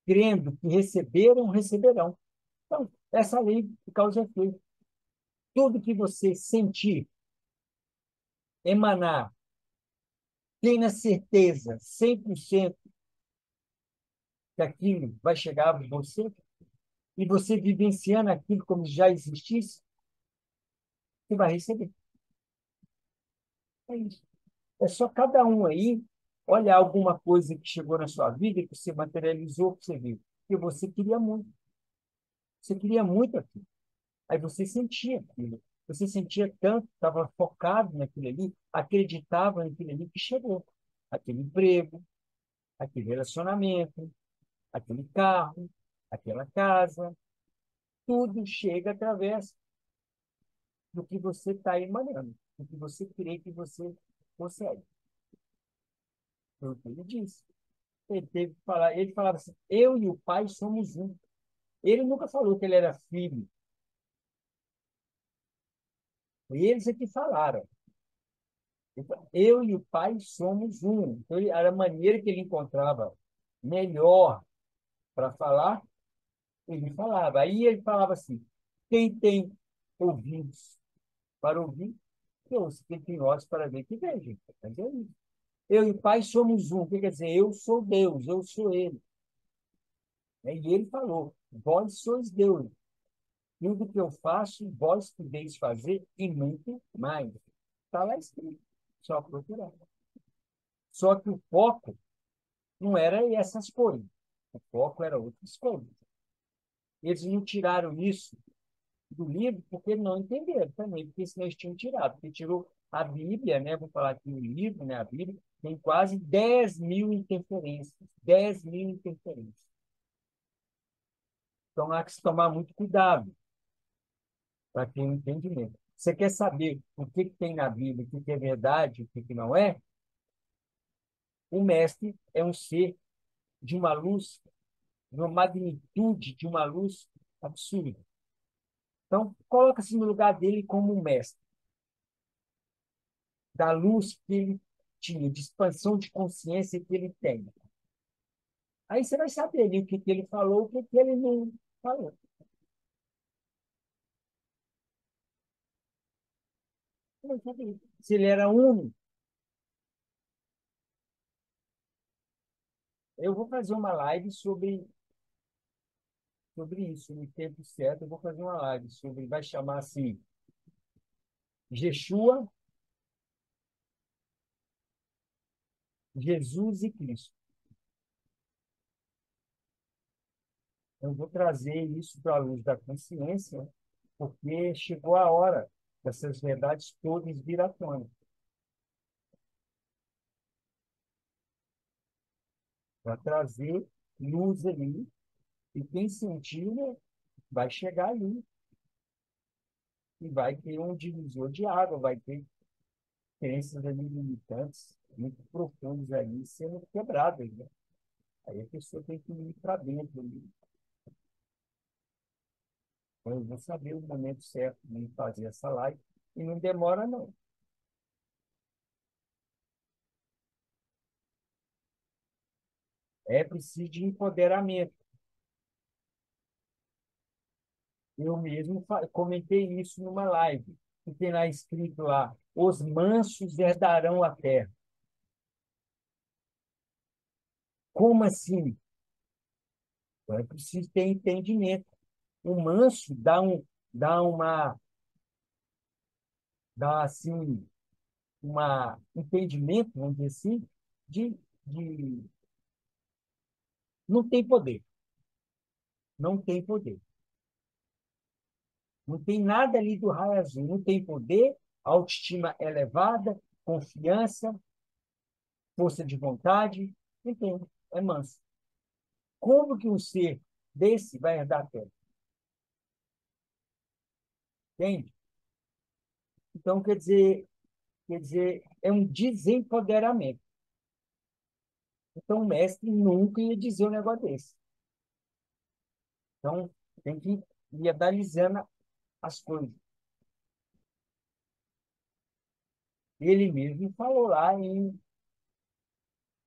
crendo que receberam, receberão. Então, essa lei de causa e efeito. Tudo que você sentir, emanar, tenha certeza, 100% que aquilo vai chegar a você, e você vivenciando aquilo como já existisse, você vai receber. É isso. É só cada um aí olhar alguma coisa que chegou na sua vida, que você materializou, que você viu. Que você queria muito. Você queria muito aquilo. Aí você sentia aquilo. Você sentia tanto, estava focado naquilo ali, acreditava naquilo ali que chegou. Aquele emprego, aquele relacionamento, aquele carro, aquela casa, tudo chega através do que você está emanando, do que você crê que você consegue. Foi o que ele disse. Ele teve que falar, ele falava assim, eu e o pai somos um. Ele nunca falou que ele era filho. Eles é que falaram. Então, eu e o pai somos um. Então, era a maneira que ele encontrava melhor para falar, ele falava. Aí ele falava assim, quem tem ouvidos para ouvir, que ouça, quem tem olhos para ver, que veja. Mas é isso. Eu e o pai somos um. O que quer dizer? Eu sou Deus, eu sou ele. E ele falou, vós sois Deus. Tudo que eu faço, vós podeis fazer e muito mais. Está lá escrito. Só procurar. Só que o foco não era essas coisas. O foco era outras coisas. Eles não tiraram isso do livro porque não entenderam também, porque senão eles tinham tirado, porque tirou a Bíblia, né? Vou falar aqui o livro, né? A Bíblia tem quase 10.000 interferências, 10.000 interferências. Então, há que se tomar muito cuidado para ter um entendimento. Você quer saber o que tem na Bíblia, o que é verdade, o que não é? O mestre é um ser de uma luz, de uma magnitude, de uma luz absurda. Então, coloca-se no lugar dele como um mestre, da luz que ele tinha, de expansão de consciência que ele tem. Aí você vai saber ali o que ele falou, o que ele não falou. Você vai saber. Se ele era único, eu vou fazer uma live sobre isso, no tempo certo, eu vou fazer uma live sobre, vai chamar assim, Yeshua, Jesus e Cristo. Eu vou trazer isso para a luz da consciência, porque chegou a hora dessas verdades todas vir à tona, para trazer luz ali, e quem sentir, né, vai chegar ali, e vai ter um divisor de água, vai ter crenças ali limitantes, muito profundas ali, sendo quebradas, né? Aí a pessoa tem que ir para dentro ali. Então, eu vou saber o momento certo de fazer essa live, e não demora, não. É preciso de empoderamento. Eu mesmo comentei isso numa live, que tem lá escrito lá, os mansos herdarão a terra. Como assim? Então, é preciso ter entendimento. O manso dá uma, dá assim, uma entendimento, vamos dizer assim, de não tem poder, não tem poder. Não tem nada ali do raio azul, não tem poder, autoestima elevada, confiança, força de vontade, não tem, é manso. Como que um ser desse vai herdar a terra? Entende? Então, quer dizer, é um desempoderamento. Então, o mestre nunca ia dizer um negócio desse. Então, tem que ir analisando as coisas. Ele mesmo falou lá em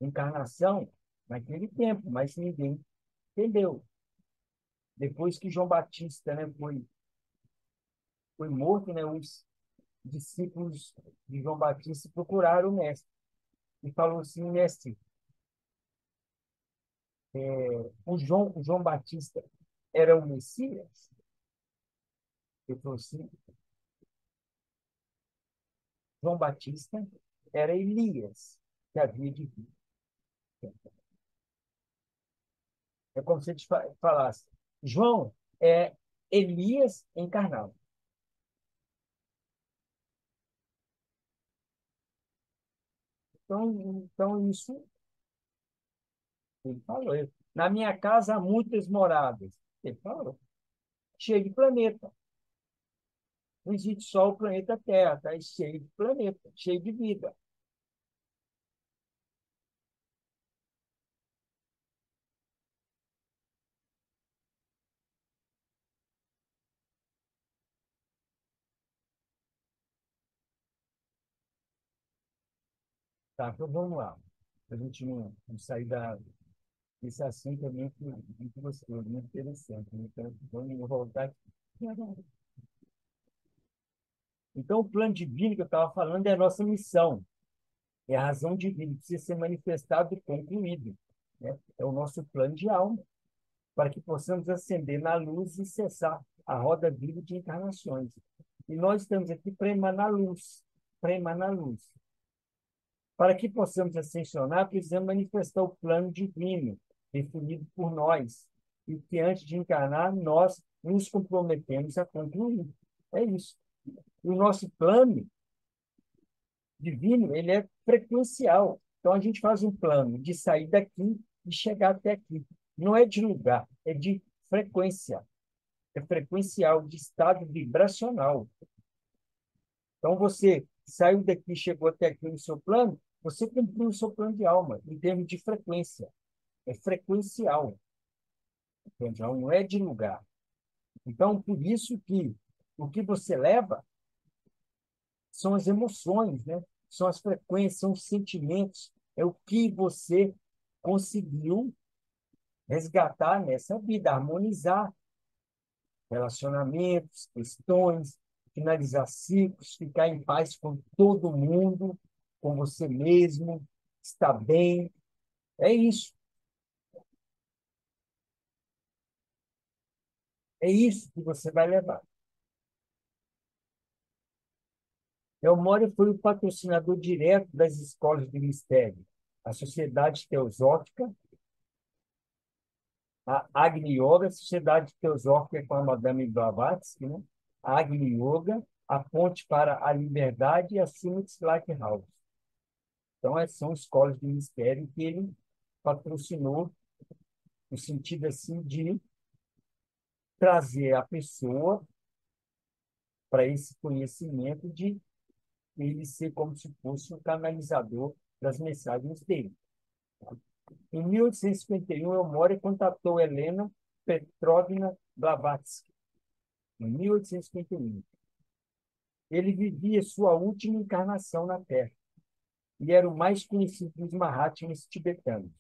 encarnação, naquele tempo, mas ninguém entendeu. Depois que João Batista, né, foi morto, né, os discípulos de João Batista procuraram o mestre e falou assim, mestre, o João Batista era o Messias? Ele falou assim, João Batista era Elias, que havia de vir. É como se ele falasse, João é Elias encarnado. Então isso ele falou. Na minha casa há muitas moradas. Ele falou. Cheio de planeta. Não existe só o planeta Terra, está cheio de planeta, cheio de vida. Tá, então vamos lá. A gente não sair desse assunto é muito gostoso, muito interessante. Então, vamos voltar aqui. Então, o plano divino que eu estava falando é a nossa missão, é a razão divina, precisa ser manifestado e concluído. Né? É o nosso plano de alma, para que possamos ascender na luz e cessar a roda viva de encarnações. E nós estamos aqui para emanar luz, para emanar luz. Para que possamos ascensionar, precisamos manifestar o plano divino, definido por nós, e que antes de encarnar, nós nos comprometemos a concluir. É isso. O nosso plano divino, ele é frequencial. Então, a gente faz um plano de sair daqui e chegar até aqui. Não é de lugar, é de frequência. É frequencial, de estado vibracional. Então, você saiu daqui, chegou até aqui no seu plano, você cumpriu o seu plano de alma, em termos de frequência. É frequencial. Entendeu? Não é de lugar. Então, por isso que o que você leva são as emoções, né? São as frequências, são os sentimentos, é o que você conseguiu resgatar nessa vida, harmonizar relacionamentos, questões, finalizar ciclos, ficar em paz com todo mundo, com você mesmo, estar bem. É isso. É isso que você vai levar. Elmório foi o patrocinador direto das escolas de mistério, a Sociedade Teosófica, a Agni Yoga, a Sociedade Teosófica com a Madame Blavatsky, né? A Agni Yoga, a Ponte para a Liberdade e a Summit Lighthouse. Então, são escolas de mistério que ele patrocinou no sentido assim de trazer a pessoa para esse conhecimento de ele ser como se fosse um canalizador das mensagens dele. Em 1851, Elmore contatou Helena Petrovna Blavatsky. Em 1851. Ele vivia sua última encarnação na Terra e era o mais conhecido dos Mahatmas tibetanos,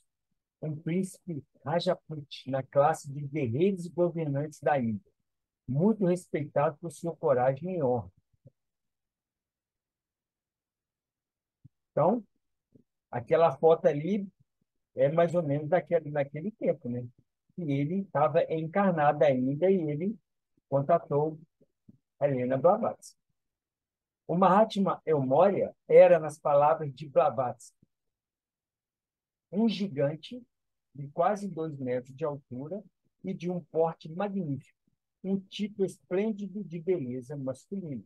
um príncipe Rajaput na classe de guerreiros e governantes da Índia, muito respeitado por sua coragem e honra. Então, aquela foto ali é mais ou menos daquele tempo, né? E ele estava encarnado ainda e ele contatou a Helena Blavatsky. O Mahatma Elmoria era, nas palavras de Blavatsky, um gigante de quase 2 metros de altura e de um porte magnífico, um tipo esplêndido de beleza masculina.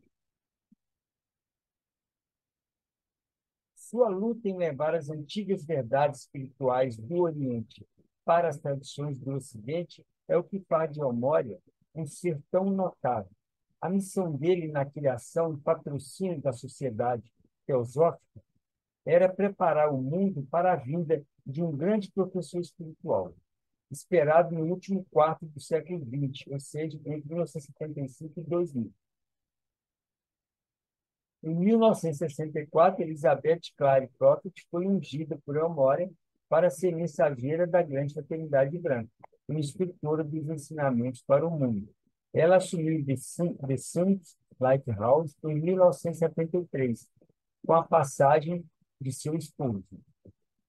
Sua luta em levar as antigas verdades espirituais do Oriente para as tradições do Ocidente é o que faz de Elmória um ser tão notável. A missão dele na criação e patrocínio da sociedade teosófica era preparar o mundo para a vinda de um grande professor espiritual, esperado no último quarto do século XX, ou seja, entre 1975 e 2000. Em 1964, Elizabeth Clare Prophet foi ungida por Elmore para ser mensageira da Grande Fraternidade Branca, uma instrutora dos ensinamentos para o mundo. Ela assumiu The Summit Lighthouse em 1973, com a passagem de seu esposo,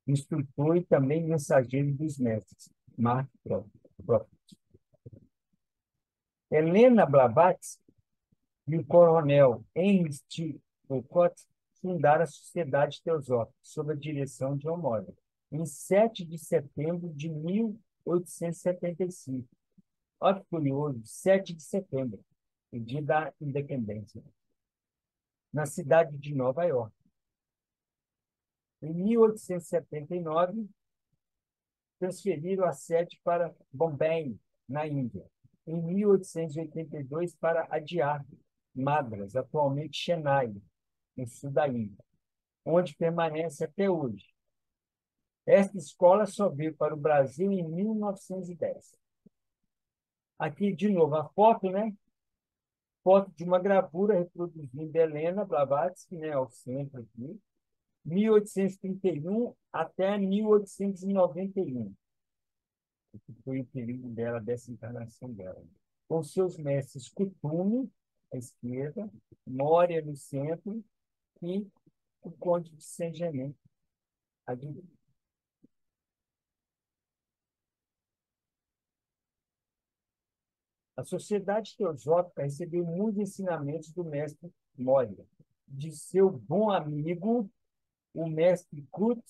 instrutor e também mensageiro dos mestres, Mark Prophet. Helena Blavatsky e o coronel Henry T. Olcott fundaram a Sociedade Teosófica, sob a direção de Elmore, em 7 de setembro de 1875. Olha que curioso, 7 de setembro, o dia da independência, na cidade de Nova York. Em 1879, transferiram a sede para Bombay, na Índia. Em 1882, para Adyar, Madras, atualmente Chennai, no sul da Índia, onde permanece até hoje. Esta escola só veio para o Brasil em 1910. Aqui, de novo, a foto, né? Foto de uma gravura reproduzindo Helena Blavatsky, né, ao centro aqui, 1831 até 1891, que foi o período dela, dessa encarnação dela. Com seus mestres Kuthumi, à esquerda, Moria no centro e o Conde de Saint-Germain, à direita. A Sociedade Teosófica recebeu muitos ensinamentos do mestre Moria, de seu bom amigo, o mestre Kurt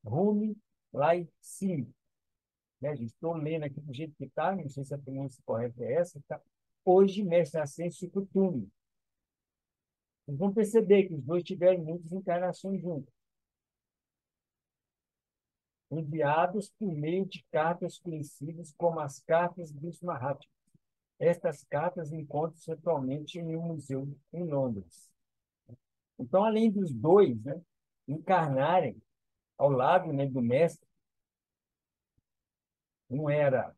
Rumi Lai Singh. Né, gente? Estou lendo aqui do jeito que está, não sei se a pronúncia correta é essa, tá? hoje mestre Ascenso e Kuthumi. Vocês vão perceber que os dois tiveram muitas encarnações juntos, enviados por meio de cartas conhecidas como as cartas dos Mahatmas. Estas cartas encontram-se atualmente em um museu em Londres. Então, além dos dois, né, encarnarem ao lado, né, do mestre, um era.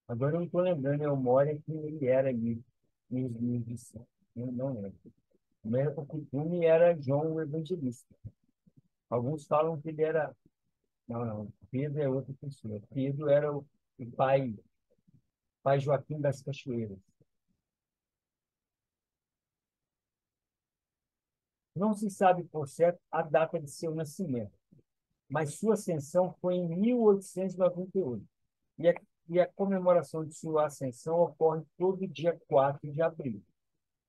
Agora eu não estou lembrando, é o Moria que ele era ali nos livros de cima. Eu não lembro. O costume era João o Evangelista. Alguns falam que ele era. Não, não. Pedro é outra pessoa. Pedro era o pai Joaquim das Cachoeiras. Não se sabe, por certo, a data de seu nascimento, mas sua ascensão foi em 1898. E a, e a comemoração de sua ascensão ocorre todo dia 4 de abril.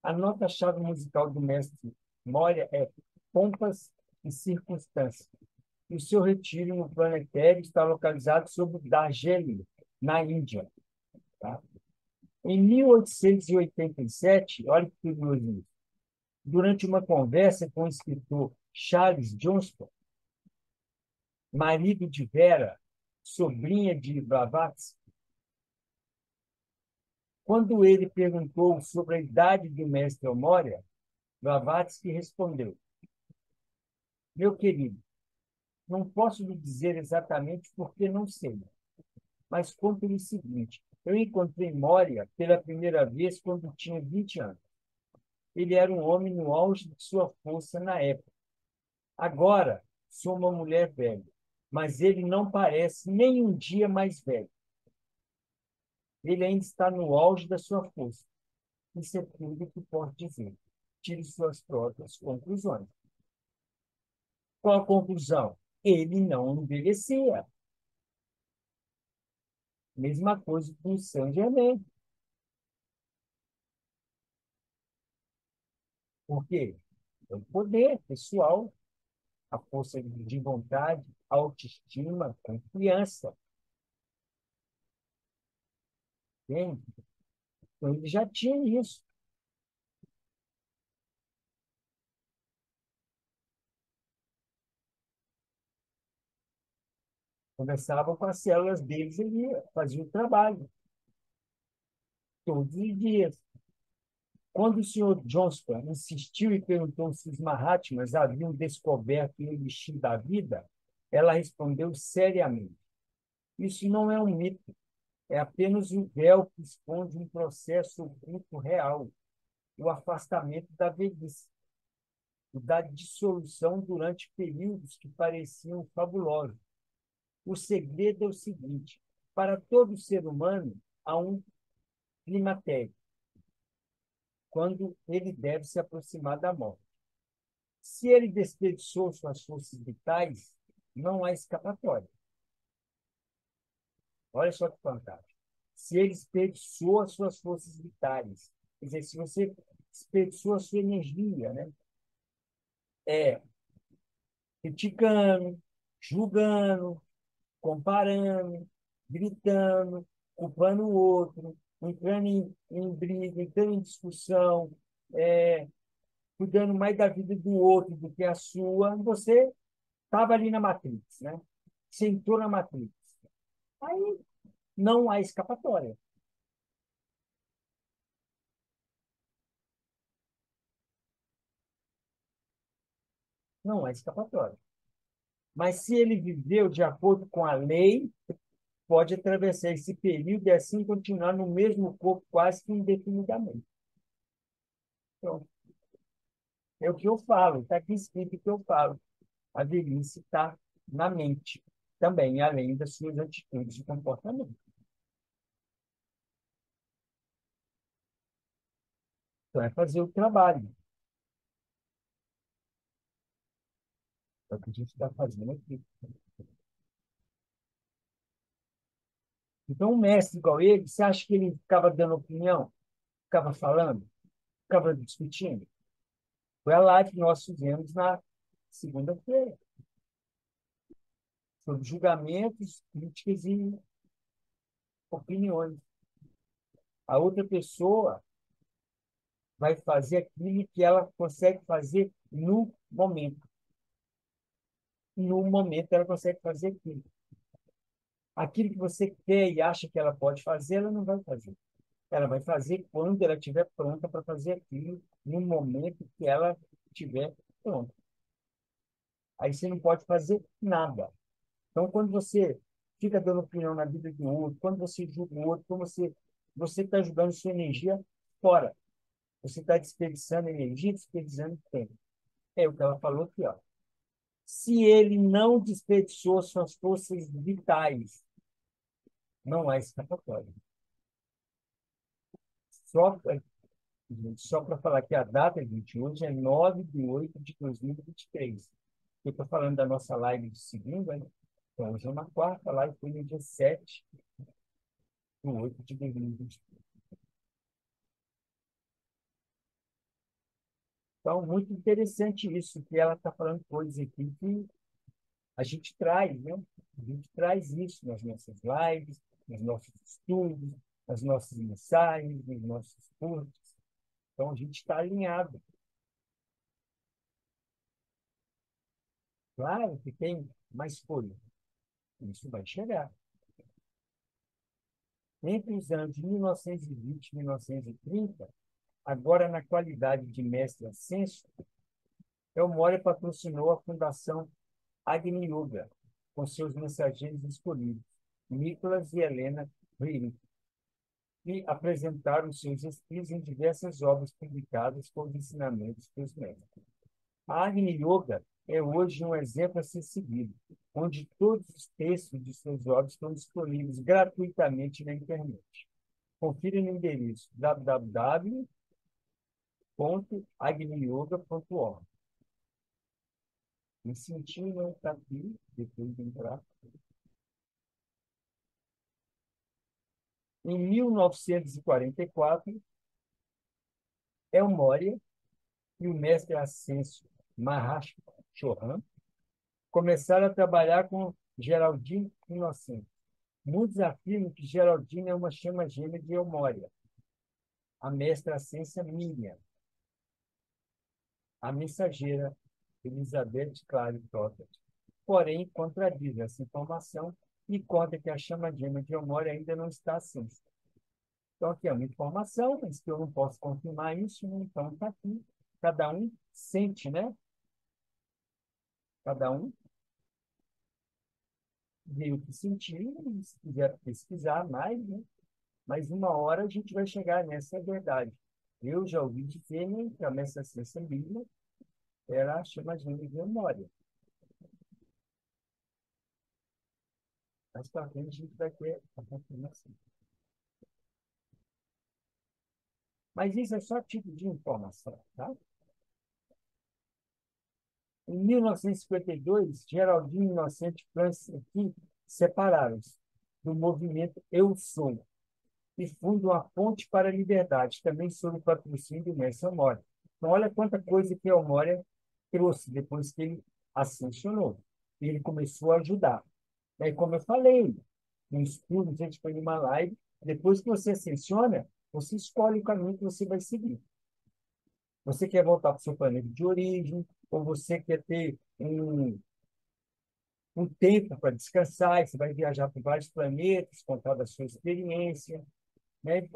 A nota-chave musical do mestre Moria é Pompas e Circunstâncias. E o seu retiro no planetário está localizado sobre Darjeeling, na Índia. Tá? Em 1887, olha que curioso isso, durante uma conversa com o escritor Charles Johnston, marido de Vera, sobrinha de Blavatsky, quando ele perguntou sobre a idade do mestre Moria, Blavatsky respondeu: Meu querido, não posso lhe dizer exatamente porque não sei, mas conto-lhe o seguinte: eu encontrei Moria pela primeira vez quando tinha 20 anos. Ele era um homem no auge de sua força na época. Agora, sou uma mulher velha, mas ele não parece nem um dia mais velho. Ele ainda está no auge da sua força. Isso é tudo que posso dizer. Tire suas próprias conclusões. Qual a conclusão? Ele não envelhecia. Mesma coisa com o Saint-Germain. Por quê? É o poder pessoal, a força de vontade, a autoestima, confiança. Entende? Então, ele já tinha isso. Conversava com as células deles, ele fazia o trabalho todos os dias. Quando o senhor Johnston insistiu e perguntou se os Mahatmas haviam descoberto o elixir da vida, ela respondeu seriamente: Isso não é um mito, é apenas um véu que esconde um processo oculto real, o afastamento da velhice, o da dissolução durante períodos que pareciam fabulosos. O segredo é o seguinte: para todo ser humano há um climatério, quando ele deve se aproximar da morte. Se ele desperdiçou suas forças vitais, não há escapatória. Olha só que fantástico. Se ele desperdiçou as suas forças vitais, quer dizer, se você desperdiçou a sua energia, né? É criticando, julgando, comparando, gritando, culpando o outro, entrando em briga, entrando em discussão, cuidando mais da vida do outro do que a sua, você estava ali na Matrix, né? Você entrou na Matrix. Aí não há escapatória. Não há escapatória. Mas se ele viveu de acordo com a lei, pode atravessar esse período e assim continuar no mesmo corpo quase que indefinidamente. Então, é o que eu falo, está aqui escrito o que eu falo. A velhice está na mente também, além das suas atitudes e comportamento. Então, é fazer o trabalho. É o que a gente está fazendo aqui. Então, um mestre igual ele, você acha que ele ficava dando opinião? Ficava falando? Ficava discutindo? Foi a live que nós fizemos na segunda-feira, sobre julgamentos, críticas e opiniões. A outra pessoa vai fazer aquilo que ela consegue fazer no momento. No momento ela consegue fazer aquilo. Aquilo que você quer e acha que ela pode fazer, ela não vai fazer. Ela vai fazer quando ela estiver pronta para fazer aquilo, no momento que ela estiver pronta. Aí você não pode fazer nada. Então, quando você fica dando opinião na vida do outro, quando você julga o outro, quando você está jogando sua energia fora. Você está desperdiçando energia, desperdiçando tempo. É o que ela falou aqui, ó. Se ele não desperdiçou suas forças vitais, não há escapatória. Só, só para falar que a data, gente, hoje é 9/8/2023. Eu estou falando da nossa live de segunda, né? Então, hoje é uma quarta, a live foi no dia 7/8/2023. Então, muito interessante isso, que ela está falando coisas aqui que a gente traz, né? A gente traz isso nas nossas lives, nos nossos estudos, nas nossas mensagens, nos nossos cursos. Então, a gente está alinhado. Claro que tem mais coisa. Isso vai chegar. Entre os anos de 1920 e 1930, agora na qualidade de mestre ascenso, Elmore patrocinou a Fundação Agni Yoga, com seus mensageiros escolhidos, Nicholas e Helena Riley, e apresentaram seus escritos em diversas obras publicadas com os ensinamentos dos mestres. A Agni Yoga é hoje um exemplo a ser seguido, onde todos os textos de suas obras estão disponíveis gratuitamente na internet. Confira no endereço www.agniyoga.org. Me sentindo está aqui, depois de entrar. Em 1944, El Moria e o mestre Ascenso Maharaj Chohan começaram a trabalhar com Geraldine Inocente. Muitos afirmam que Geraldine é uma chama gêmea de El Moria, a mestra Ascensa Miriam, a mensageira Elizabeth Clary Totter. Porém, contradiz essa informação e conta que a chama gêmea de El Moria ainda não está ascensa. Então, aqui é uma informação, mas que eu não posso confirmar isso, né? Então está aqui. Cada um sente, né? Cada um vê o que sentiu, e se quiser pesquisar mais, né? Mas uma hora a gente vai chegar nessa verdade. Eu já ouvi dizer, né, que a Mestra Ciência Bíblia era a chama de memória. Mais para frente a gente vai ter a confirmação. Mas isso é só tipo de informação, tá? Em 1952, Geraldine Inocente e Francis aqui separaram-se do movimento Eu Sou e fundam a Ponte para a Liberdade, também sob o patrocínio do Nelson Moura. Então, olha quanta coisa que o Moura trouxe depois que ele ascensionou. E ele começou a ajudar. E aí, como eu falei, no estudo, a gente foi numa live, depois que você ascensiona, você escolhe o caminho que você vai seguir. Você quer voltar para o seu planeta de origem, ou você quer ter um tempo para descansar, e você vai viajar por vários planetas, contar da sua experiência, né?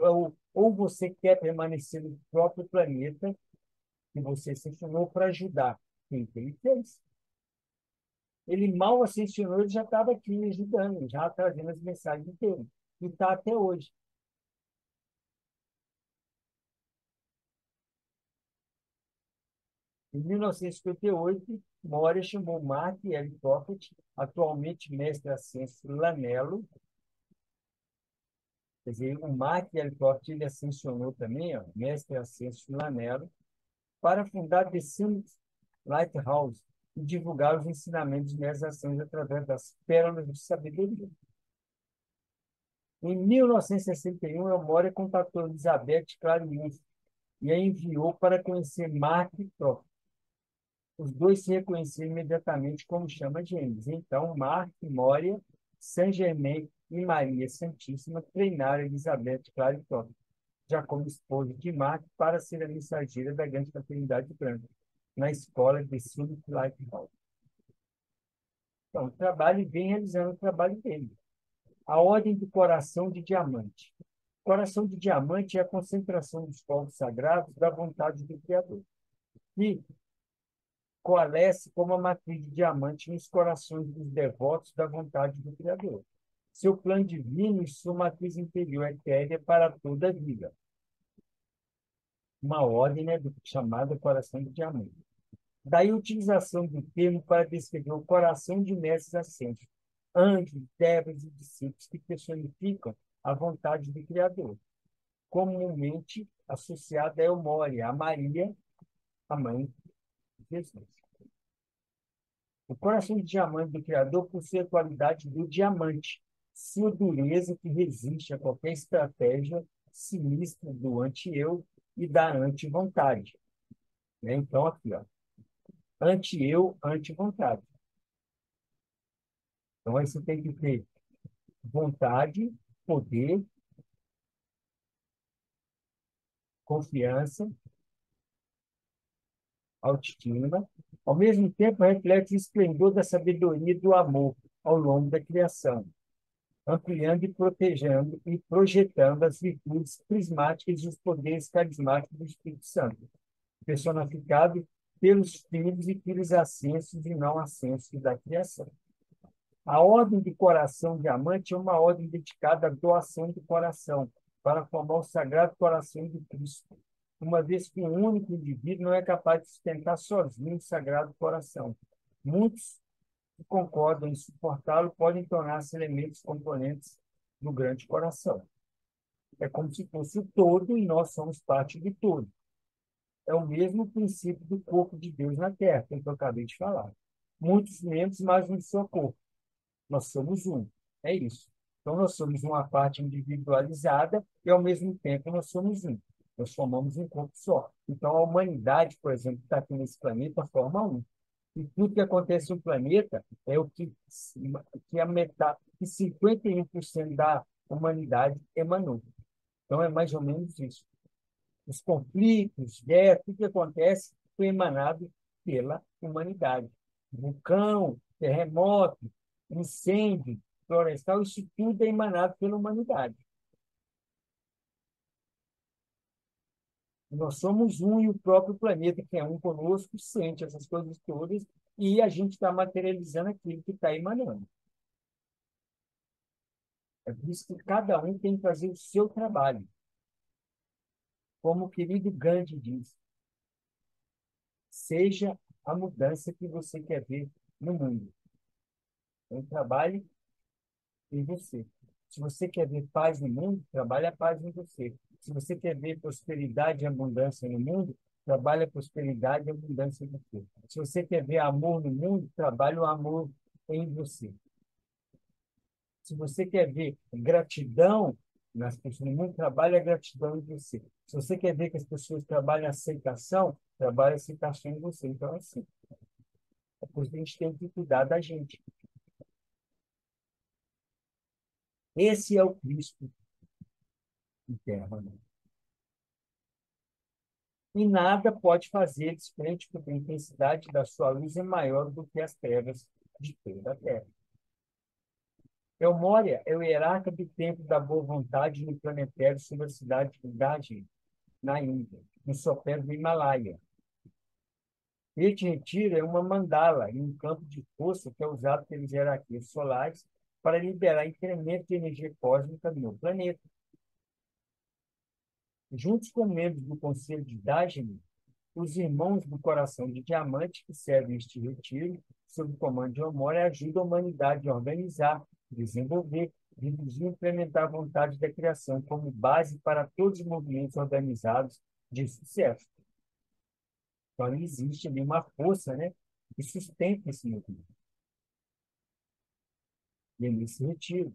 Ou você quer permanecer no próprio planeta que você ascensionou para ajudar. Quem que ele fez? Ele mal ascensionou, ele já estava aqui ajudando, já trazendo as mensagens dele. E está até hoje. Em 1958, Moria chamou Mark L. Toffet, atualmente mestre ascenso Lanello. Quer dizer, o Mark L. Toffet, ele ascensionou também, ó, mestre ascenso Lanello, para fundar The Summit Lighthouse e divulgar os ensinamentos de mestres ascensos através das pérolas de sabedoria. Em 1961, El Moria contatou Elizabeth Clarius e a enviou para conhecer Mark Toffet. Os dois se reconheceram imediatamente como chama gêmeos. Então, Mark, Moria, Saint-Germain e Maria Santíssima treinaram Elizabeth Clariton, já como esposa de Mark, para ser a mensageira da grande fraternidade branca, na escola de Summit Life Hall. Então, o trabalho vem realizando o trabalho dele. A Ordem do Coração de Diamante. O coração de diamante é a concentração dos povos sagrados da vontade do Criador, que coalesce como a matriz de diamante nos corações dos devotos da vontade do Criador. Seu plano divino e sua matriz interior etérea para toda a vida. Uma ordem, né, chamada coração de diamante. Daí a utilização do termo para descrever o coração de mestres ascensos, anjos, devas e discípulos que personificam a vontade do Criador, comumente associada a Eumória, a Maria, a mãe de Jesus. O coração de diamante do Criador possui a qualidade do diamante, sua dureza que resiste a qualquer estratégia sinistra do anti-eu e da anti-vontade. Né? Então, aqui, ó, anti-eu, anti-vontade. Então, aí você tem que ter vontade, poder, confiança, autoestima. Ao mesmo tempo, reflete o esplendor da sabedoria e do amor ao longo da criação, ampliando e protegendo e projetando as virtudes prismáticas e os poderes carismáticos do Espírito Santo, personificado pelos filhos e filhos ascensos e não ascensos da criação. A ordem de coração diamante é uma ordem dedicada à doação do coração, para formar o sagrado coração de Cristo, uma vez que um único indivíduo não é capaz de sustentar sozinho o sagrado coração. Muitos que concordam em suportá-lo podem tornar-se elementos componentes do grande coração. É como se fosse o todo e nós somos parte do todo. É o mesmo princípio do corpo de Deus na Terra, que eu acabei de falar. Muitos membros, mas um só corpo. Nós somos um. É isso. Então, nós somos uma parte individualizada e, ao mesmo tempo, nós somos um. Nós formamos um corpo só. Então, a humanidade, por exemplo, que está aqui nesse planeta, forma um. E tudo que acontece no planeta é o que a metade, que 51% da humanidade emanou. Então, é mais ou menos isso. Os conflitos, guerras, tudo que acontece foi emanado pela humanidade. Vulcão, terremoto, incêndio florestal, isso tudo é emanado pela humanidade. Nós somos um e o próprio planeta, que é um conosco, sente essas coisas todas e a gente está materializando aquilo que está emanando. É por isso que cada um tem que fazer o seu trabalho. Como o querido Gandhi diz, seja a mudança que você quer ver no mundo. Então, trabalhe em você. Se você quer ver paz no mundo, trabalhe a paz em você. Se você quer ver prosperidade e abundância no mundo, trabalhe a prosperidade e abundância em você. Se você quer ver amor no mundo, trabalhe o amor em você. Se você quer ver gratidão nas pessoas no mundo, trabalhe a gratidão em você. Se você quer ver que as pessoas trabalhem a aceitação, trabalhe a aceitação em você. Então, assim, é por isso que a gente tem que cuidar da gente. Esse é o Cristo interno, né? E nada pode fazer frente porque a intensidade da sua luz é maior do que as trevas de toda a terra. Eumória é o hierarca do templo da boa vontade no planetário sobre a cidade de Darjeeling, na Índia, no sopé do Himalaia. Este retiro é uma mandala em um campo de força que é usado pelas hierarquias solares para liberar incremento de energia cósmica no planeta. Juntos com membros do Conselho de Darjeeling, os irmãos do Coração de Diamante, que servem este retiro, sob o comando de Omória, ajudam a humanidade a organizar, desenvolver, dirigir e implementar a vontade da criação como base para todos os movimentos organizados de sucesso. Então, existe ali uma força, né, que sustenta esse movimento. E é nesse retiro.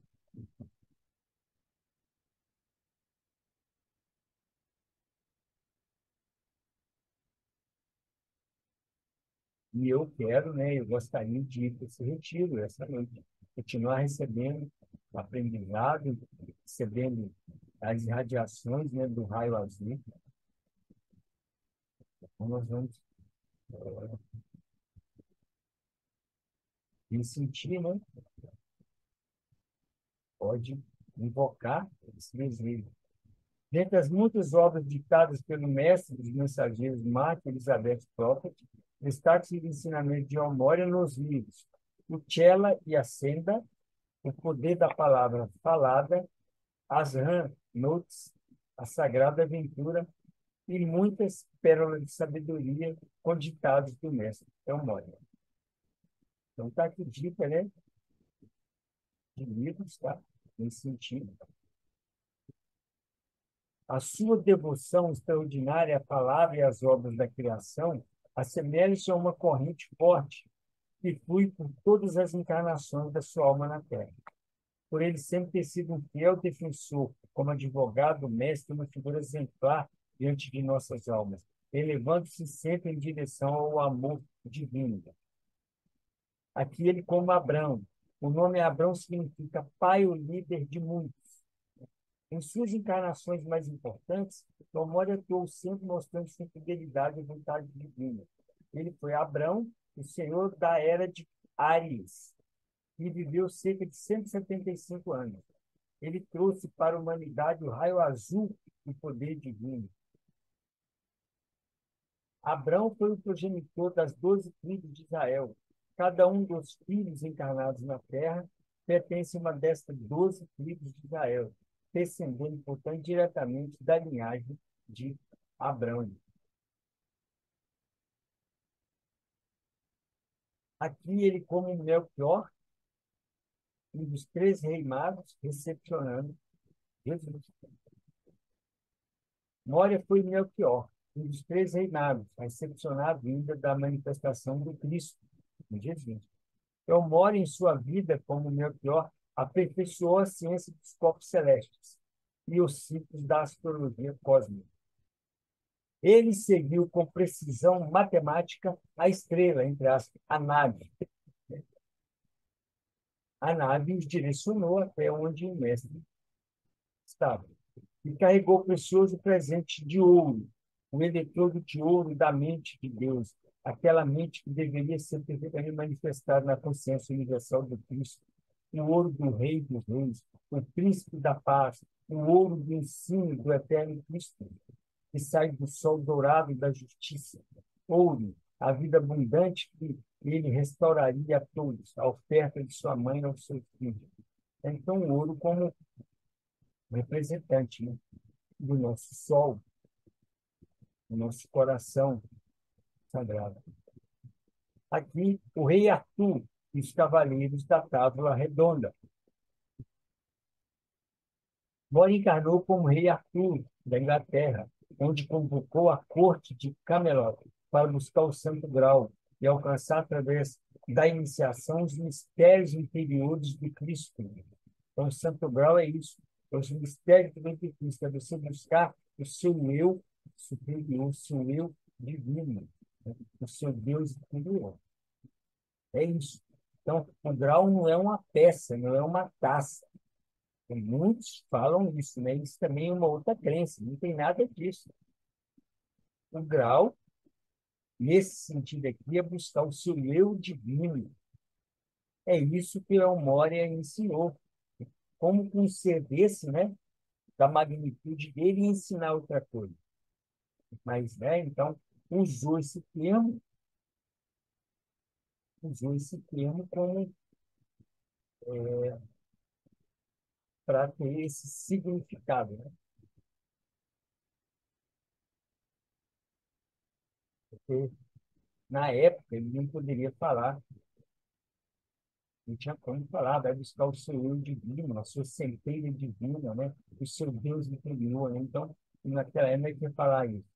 E eu quero, né, eu gostaria de ir para esse retiro essa noite, continuar recebendo aprendizado, recebendo as radiações, né, do raio azul. Então, nós vamos me sentir, né? Pode invocar esse desejo. Dentre as muitas obras ditadas pelo mestre dos mensageiros Martin Elizabeth Prophet, destaque-se o ensinamento de Almória nos livros O Cella e a Senda, O Poder da Palavra Falada, As Ram Notes, A Sagrada Aventura e muitas pérolas de sabedoria com ditados do mestre Almória. Então, está aqui dica, né, de livros, tá? Nesse sentido. A sua devoção extraordinária à palavra e às obras da criação assemelha-se a uma corrente forte que flui por todas as encarnações da sua alma na Terra. Por ele sempre ter sido um fiel defensor, como advogado, mestre, uma figura exemplar diante de nossas almas, elevando-se sempre em direção ao amor divino. Aqui ele como Abrão. O nome Abrão significa pai ou líder de muitos. Em suas encarnações mais importantes, Tomori atuou sempre mostrando sua fidelidade à vontade divina. Ele foi Abrão, o senhor da era de Áries, e viveu cerca de 175 anos. Ele trouxe para a humanidade o raio azul do poder divino. Abrão foi o progenitor das 12 tribos de Israel. Cada um dos filhos encarnados na terra pertence a uma destas 12 tribos de Israel, descendendo, portanto, diretamente da linhagem de Abrão. Aqui ele, como Melchior, um dos três reis magos, recepcionando Jesus. Mória foi Melchior, um dos três reis magos, a recepcionar a vinda da manifestação do Cristo, Jesus. Então, Mória, em sua vida como Melchior, aperfeiçoou a ciência dos corpos celestes e os ciclos da astrologia cósmica. Ele seguiu com precisão matemática a estrela, entre aspas, a nave. A nave os direcionou até onde o mestre estava. E carregou o precioso presente de ouro, o eletrodo de ouro da mente de Deus, aquela mente que deveria ser perfeitamente manifestada na consciência universal do Cristo, o ouro do Rei dos Reis, o Príncipe da Paz, o ouro do ensino do eterno Cristo, que sai do sol dourado da justiça. Ouro, a vida abundante que ele restauraria a todos, a oferta de sua mãe ao seu filho. Então, o ouro como representante, né, do nosso sol, do nosso coração sagrado. Aqui, o rei Arthur e os cavaleiros da Távola Redonda. Mora encarnou como rei Arthur, da Inglaterra, onde convocou a corte de Camelot para buscar o Santo Grau e alcançar, através da iniciação, os mistérios interiores de Cristo. Então, o Santo Grau é isso, é os mistérios de Cristo, é você buscar o seu eu superior, o seu eu divino, né? O seu Deus interior. É isso. Então, o grau não é uma peça, não é uma taça. E muitos falam isso, né? Isso também é uma outra crença, não tem nada disso. O grau, nesse sentido aqui, é buscar o seu eu divino. É isso que o Moria ensinou. Como conceder-se, né, da magnitude dele e ensinar outra coisa. Mas, né, então, usou esse termo como para ter esse significado, né? Porque, na época, ele não poderia falar, não tinha como falar, vai buscar o seu eu divino, a sua centelha divina, né? O seu Deus interior, né? Então, naquela época, ele ia falar isso.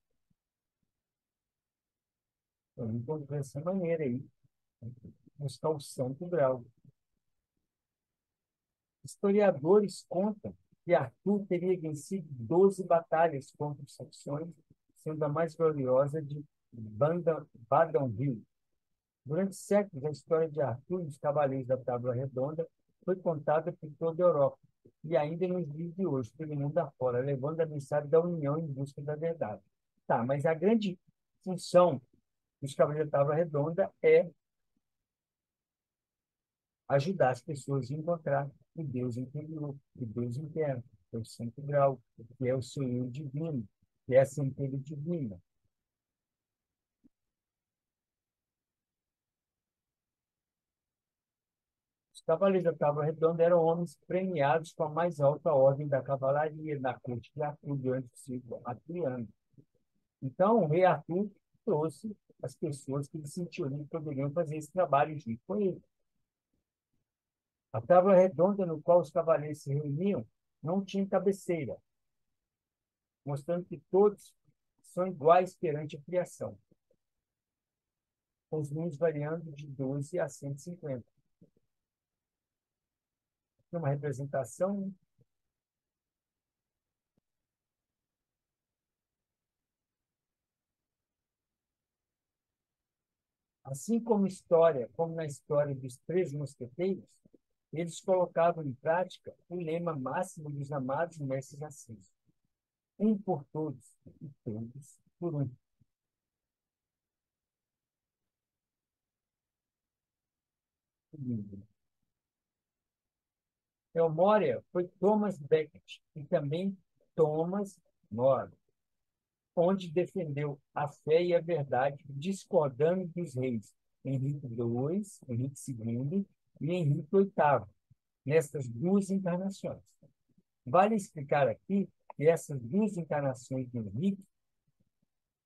Então, encontrou dessa maneira aí, né? Buscar o santo grau. Historiadores contam que Arthur teria vencido 12 batalhas contra os saxões, sendo a mais gloriosa de Badonville. Durante séculos, a história de Arthur e os Cavaleiros da Tábua Redonda foi contada por toda a Europa e ainda nos dias de hoje, pelo mundo afora, levando a mensagem da união em busca da verdade. Tá, mas a grande função dos Cavaleiros da Tábua Redonda é ajudar as pessoas a encontrar o Deus interior, o Deus interno, que é o santo grau, que é o Senhor divino, que é a centelha divina. Os cavaleiros da Tábua Redonda eram homens premiados com a mais alta ordem da cavalaria na corte de Arthur durante o ciclo arturiano. Então, o rei Arthur trouxe as pessoas que ele sentiu que poderiam fazer esse trabalho junto com ele. A tábua redonda no qual os cavaleiros se reuniam não tinha cabeceira, mostrando que todos são iguais perante a criação, com os números variando de 12 a 150. Uma representação. Assim como como na história dos Três Mosqueteiros, eles colocavam em prática o lema máximo dos amados mestres ascensos: um por todos e todos por um. Elmória foi Thomas Becket e também Thomas More, onde defendeu a fé e a verdade, discordando dos reis Henrique II, Henrique II e Henrique VIII, nestas duas encarnações. Vale explicar aqui que essas duas encarnações de Henrique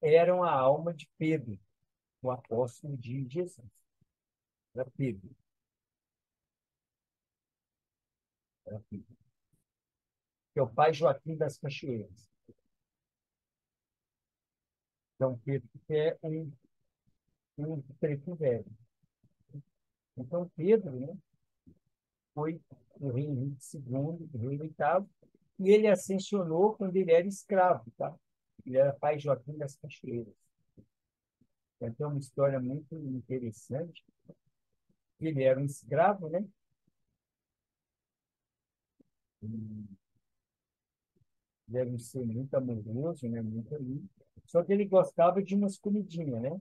eram a alma de Pedro, o apóstolo de Jesus. Era Pedro. Era Pedro. Que é o pai Joaquim das Cachoeiras. Então, Pedro que é um preto velho. Então, Pedro, né, foi o rei Henrique II, o rei VIII, e ele ascensionou quando ele era escravo, tá? Ele era pai Joaquim das Cachoeiras. Então, é uma história muito interessante. Ele era um escravo, né? Deve ser muito amoroso, né? Muito ali. Só que ele gostava de umas comidinhas, né?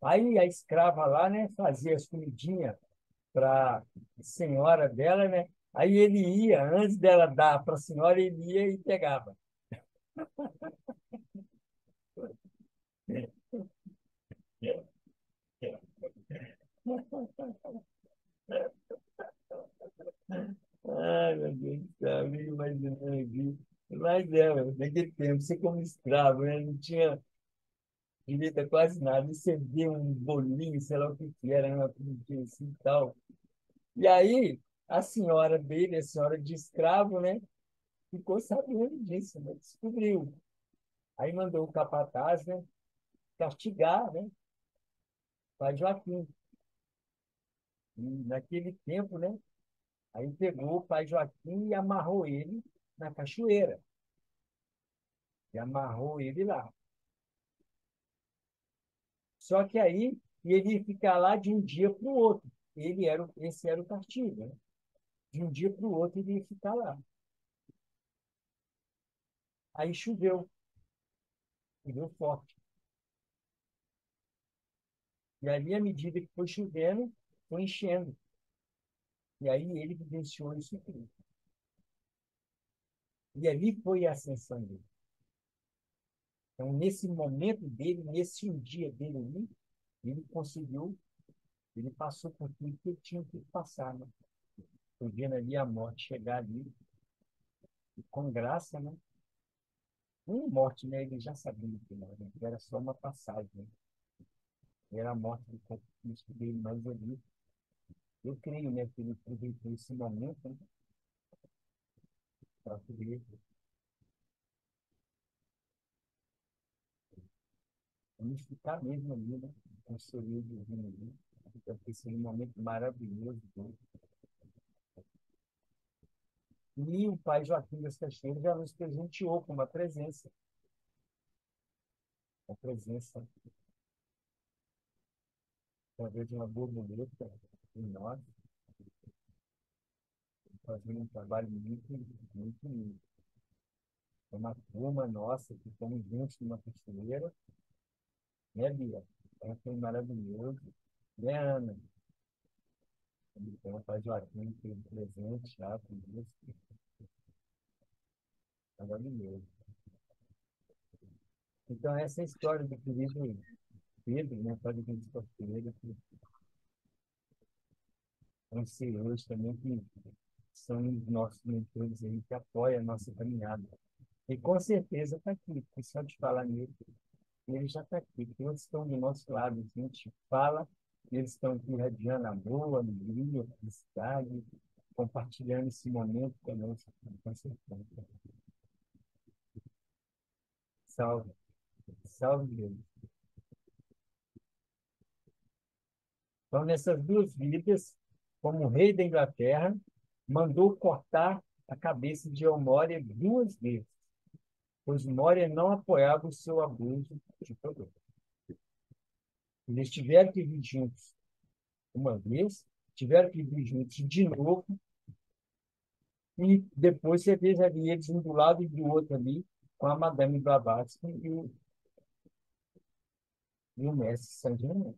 Aí a escrava lá, né, fazia as comidinhas para a senhora dela, né? Aí ele ia, antes dela dar para a senhora, ele ia e pegava. Ai, meu Deus do céu, eu imaginando aqui. Mas é, naquele tempo, você como escravo, né? Não tinha direito a quase nada. E você via um bolinho, sei lá o que que era, uma comidinha assim e tal. E aí, a senhora dele, a senhora de escravo, né? Ficou sabendo disso, né? Descobriu. Aí mandou o capataz, né? Castigar, né? Pai Joaquim. E naquele tempo, né? Aí pegou o pai Joaquim e amarrou ele na cachoeira. E amarrou ele lá. Só que aí ele ia ficar lá de um dia para o outro. Esse era o castigo, né? De um dia para o outro ele ia ficar lá. Aí choveu forte. E ali, à medida que foi chovendo, foi enchendo. E aí ele vivenciou isso tudo. E ali foi a ascensão dele. Então, nesse momento dele, nesse um dia dele ali, ele conseguiu, ele passou por tudo que ele tinha que passar, né? Foi vendo ali a morte chegar ali, e com graça, né? Uma morte, né? Ele já sabia que não, né? Que era só uma passagem, né? Era a morte do corpo físico dele, mas ali, eu creio, né? Que ele aproveitou esse momento, né, para poder unificar mesmo ali, né? Com o seu divino ali. Então, esse é um momento maravilhoso dele. E o pai Joaquim das Caixeiras já nos presenteou com uma presença, talvez de uma borboleta em nós. fazendo um trabalho muito lindo. É uma turma nossa que estamos juntos numa costureira, né, Bia? Então, foi maravilhoso. Né, Ana? Então, faz Joaquim que um presente já com isso. Maravilhoso. Então, essa é a história do querido Pedro, né? Padre de Costureira, que são senhores também que são os nossos mentores aí, que apoiam a nossa caminhada. E com certeza está aqui, porque só de falar nele, ele já está aqui, porque eles estão do nosso lado, a gente fala, eles estão aqui irradiando amor, alegria, felicidade, compartilhando esse momento conosco, com certeza. Salve, salve Deus. Então, nessas duas vidas, como rei da Inglaterra, mandou cortar a cabeça de Elmória duas vezes, pois Mória não apoiava o seu abuso de poder. Eles tiveram que vir juntos uma vez, tiveram que vir juntos de novo, e depois você fez ali eles um do lado e do outro ali, com a Madame Blavatsky e o mestre Saint-Germain.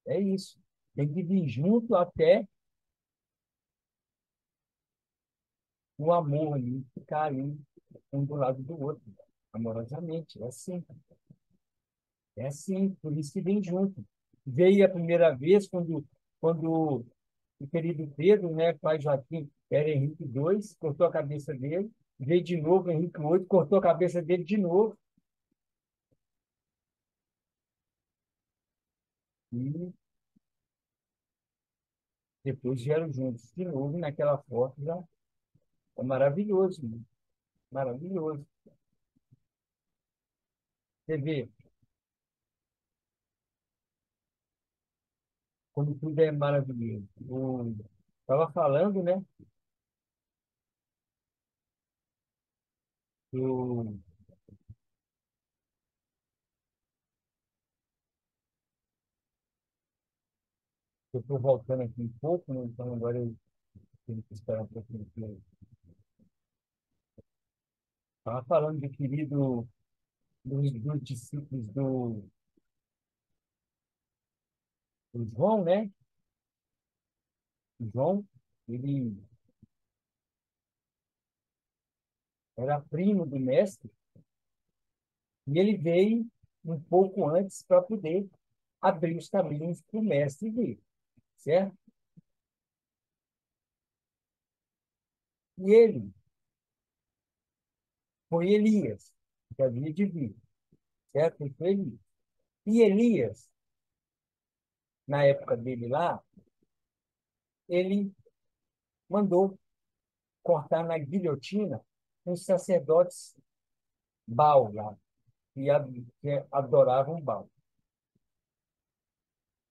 É isso. Tem que vir junto até o amor ali, ficar ali, um do lado do outro, amorosamente. É assim. É assim, por isso que vem junto. Veio a primeira vez quando o querido Pedro, né, pai Joaquim, era Henrique II, cortou a cabeça dele. Veio de novo Henrique VIII, cortou a cabeça dele de novo. E depois vieram juntos de novo naquela foto. Já é maravilhoso, né? Maravilhoso. Você vê, como tudo é maravilhoso. Estava falando, né? Do, eu estou voltando aqui um pouco, né? Então agora eu tenho que esperar um pouquinho. Estava falando do querido, dos discípulos do João, né? O João, ele era primo do mestre, e ele veio um pouco antes para poder abrir os caminhos para o mestre vir, certo? E ele foi Elias, que havia de vir, certo? Ele foi Elias. E Elias, na época dele lá, ele mandou cortar na guilhotina os sacerdotes Baal lá, que adoravam Baal.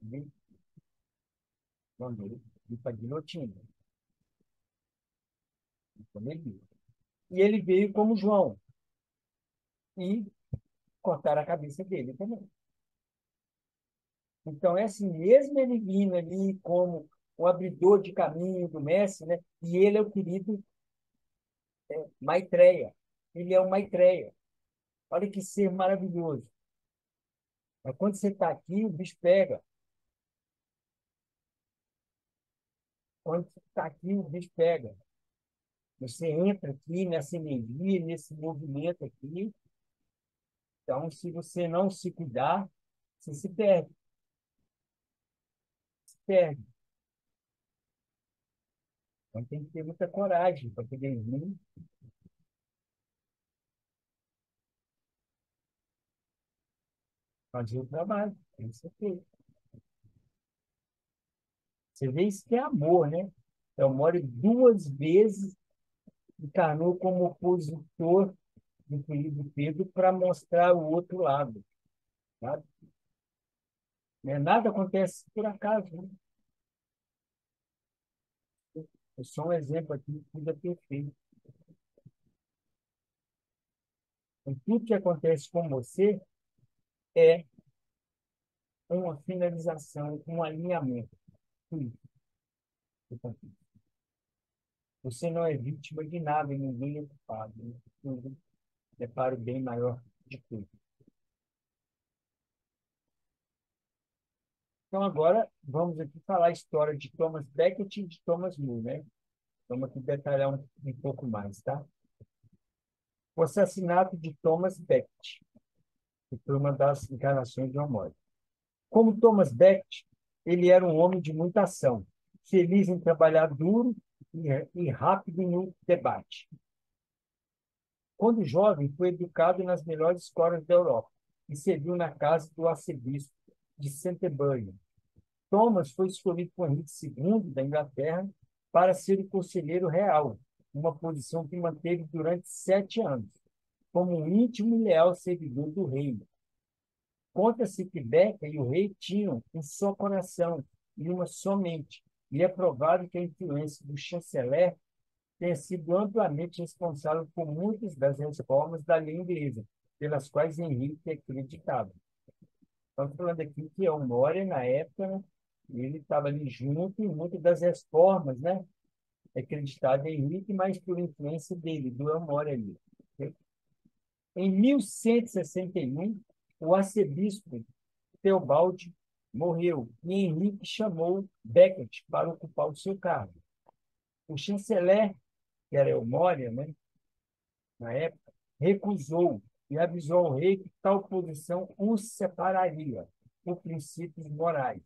Ele mandou ir para a guilhotina. E ele veio como João e cortaram a cabeça dele também. Então, é assim, mesmo ele vindo ali como o abridor de caminho do mestre, né? E ele é o querido Maitreya. Ele é o Maitreya. Olha que ser maravilhoso. Mas quando você está aqui, o bicho pega. Quando você está aqui, o bicho pega. Você entra aqui nessa energia, nesse movimento aqui. Então, se você não se cuidar, você se perde. Se perde. Então, tem que ter muita coragem para poder vir fazer o trabalho. Tem que ser feito. Você vê isso que é amor, né? Eu moro duas vezes, encarnou como opositor do querido Pedro para mostrar o outro lado. Sabe? Né? Nada acontece por acaso. Né? É só um exemplo aqui de tudo é perfeito. Então, tudo que acontece com você é uma finalização, um alinhamento. Tudo. Você não é vítima de nada, ninguém é culpado. Né? Tudo é para o bem maior de tudo. Então, agora, vamos aqui falar a história de Thomas Becket e de Thomas More, né? Vamos aqui detalhar um pouco mais, tá? O assassinato de Thomas Becket, que foi uma das encarnações de Amor. Como Thomas Becket, ele era um homem de muita ação, feliz em trabalhar duro e rápido no debate. Quando jovem, foi educado nas melhores escolas da Europa e serviu na casa do arcebispo de Canterbury. Thomas foi escolhido por Henrique II da Inglaterra para ser o conselheiro real, uma posição que manteve durante 7 anos, como um íntimo e leal servidor do reino. Conta-se que Becker e o rei tinham um só coração e uma só mente, e é provável que a influência do chanceler tenha sido amplamente responsável por muitas das reformas da lei inglesa, pelas quais Henrique é acreditado. Estamos falando aqui que o Moria, na época, né, ele estava ali junto em muitas das reformas, né? Acreditado em Henrique, mas por influência dele, do Moria ali. Ok? Em 1161, o arcebispo Teobaldi morreu e Henrique chamou Becket para ocupar o seu cargo. O chanceler, que era o Moria, né, na época, recusou e avisou ao rei que tal posição os separaria por princípios morais.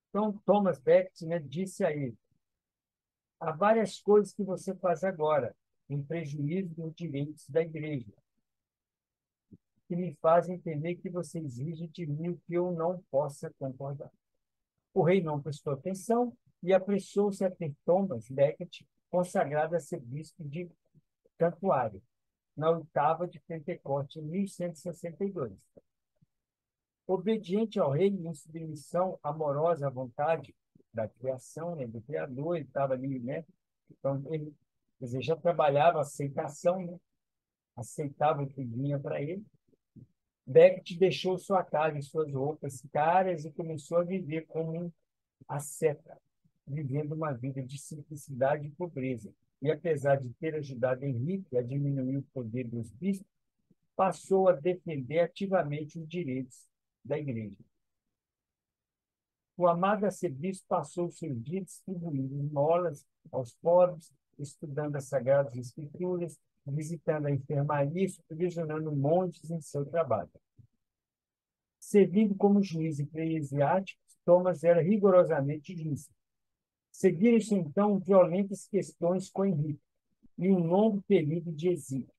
Então, Thomas Becket, né, disse a ele: há várias coisas que você faz agora, em prejuízo dos direitos da igreja, que me fazem entender que você exige de mim o que eu não possa concordar. O rei não prestou atenção e apressou-se a ter Thomas Becket consagrado a ser bispo de Cantuária, na oitava de Pentecoste, em 1162. Obediente ao rei, em submissão amorosa à vontade da criação, né, do Criador, ele estava ali, né? Então, ele, quer dizer, já trabalhava a aceitação, né? Aceitava o que vinha para ele. Becket deixou sua casa e suas roupas caras e começou a viver como um asceta, vivendo uma vida de simplicidade e pobreza. E apesar de ter ajudado Henrique a diminuir o poder dos bispos, passou a defender ativamente os direitos da igreja. O amado arcebispo passou seus dias distribuindo esmolas aos pobres, estudando as Sagradas Escrituras, visitando a enfermaria e supervisionando montes em seu trabalho. Servindo como juiz eclesiástico, Thomas era rigorosamente justo. Seguiram-se, então, violentas questões com Henrique e um longo período de exílio.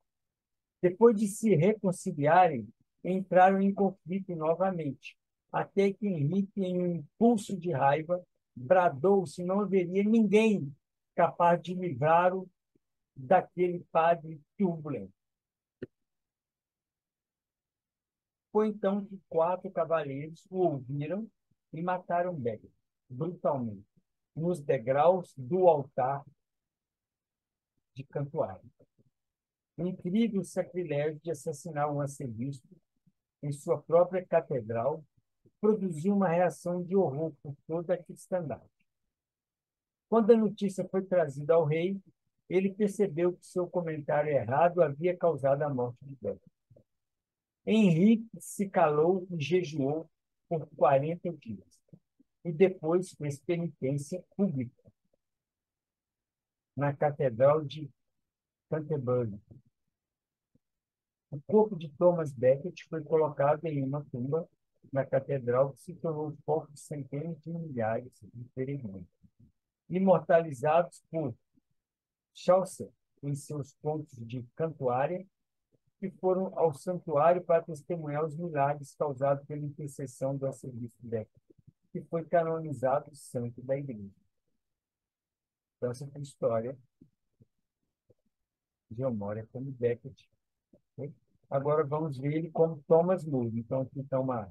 Depois de se reconciliarem, entraram em conflito novamente, até que Henrique, em um impulso de raiva, bradou se não haveria ninguém capaz de livrá-lo daquele padre turbulento. Foi então que 4 cavaleiros o ouviram e mataram Becket, brutalmente, nos degraus do altar de Cantuária. O incrível sacrilégio de assassinar um arcebispo em sua própria catedral produziu uma reação de horror por toda a cristandade. Quando a notícia foi trazida ao rei, ele percebeu que seu comentário errado havia causado a morte de Becket. Henrique se calou e jejuou por 40 dias, e depois fez penitência pública na Catedral de Canterbury. O corpo de Thomas Becket foi colocado em uma tumba na catedral que se tornou foco de centenas de milhares de peregrinos, imortalizados por Chaucer em seus contos de Cantuária, que foram ao santuário para testemunhar os milagres causados pela intercessão do arcebispo Becket, que foi canonizado santo da igreja. Então, essa foi a história de Honoria como Becket. Ok? Agora vamos ver ele como Thomas More. Então, aqui está uma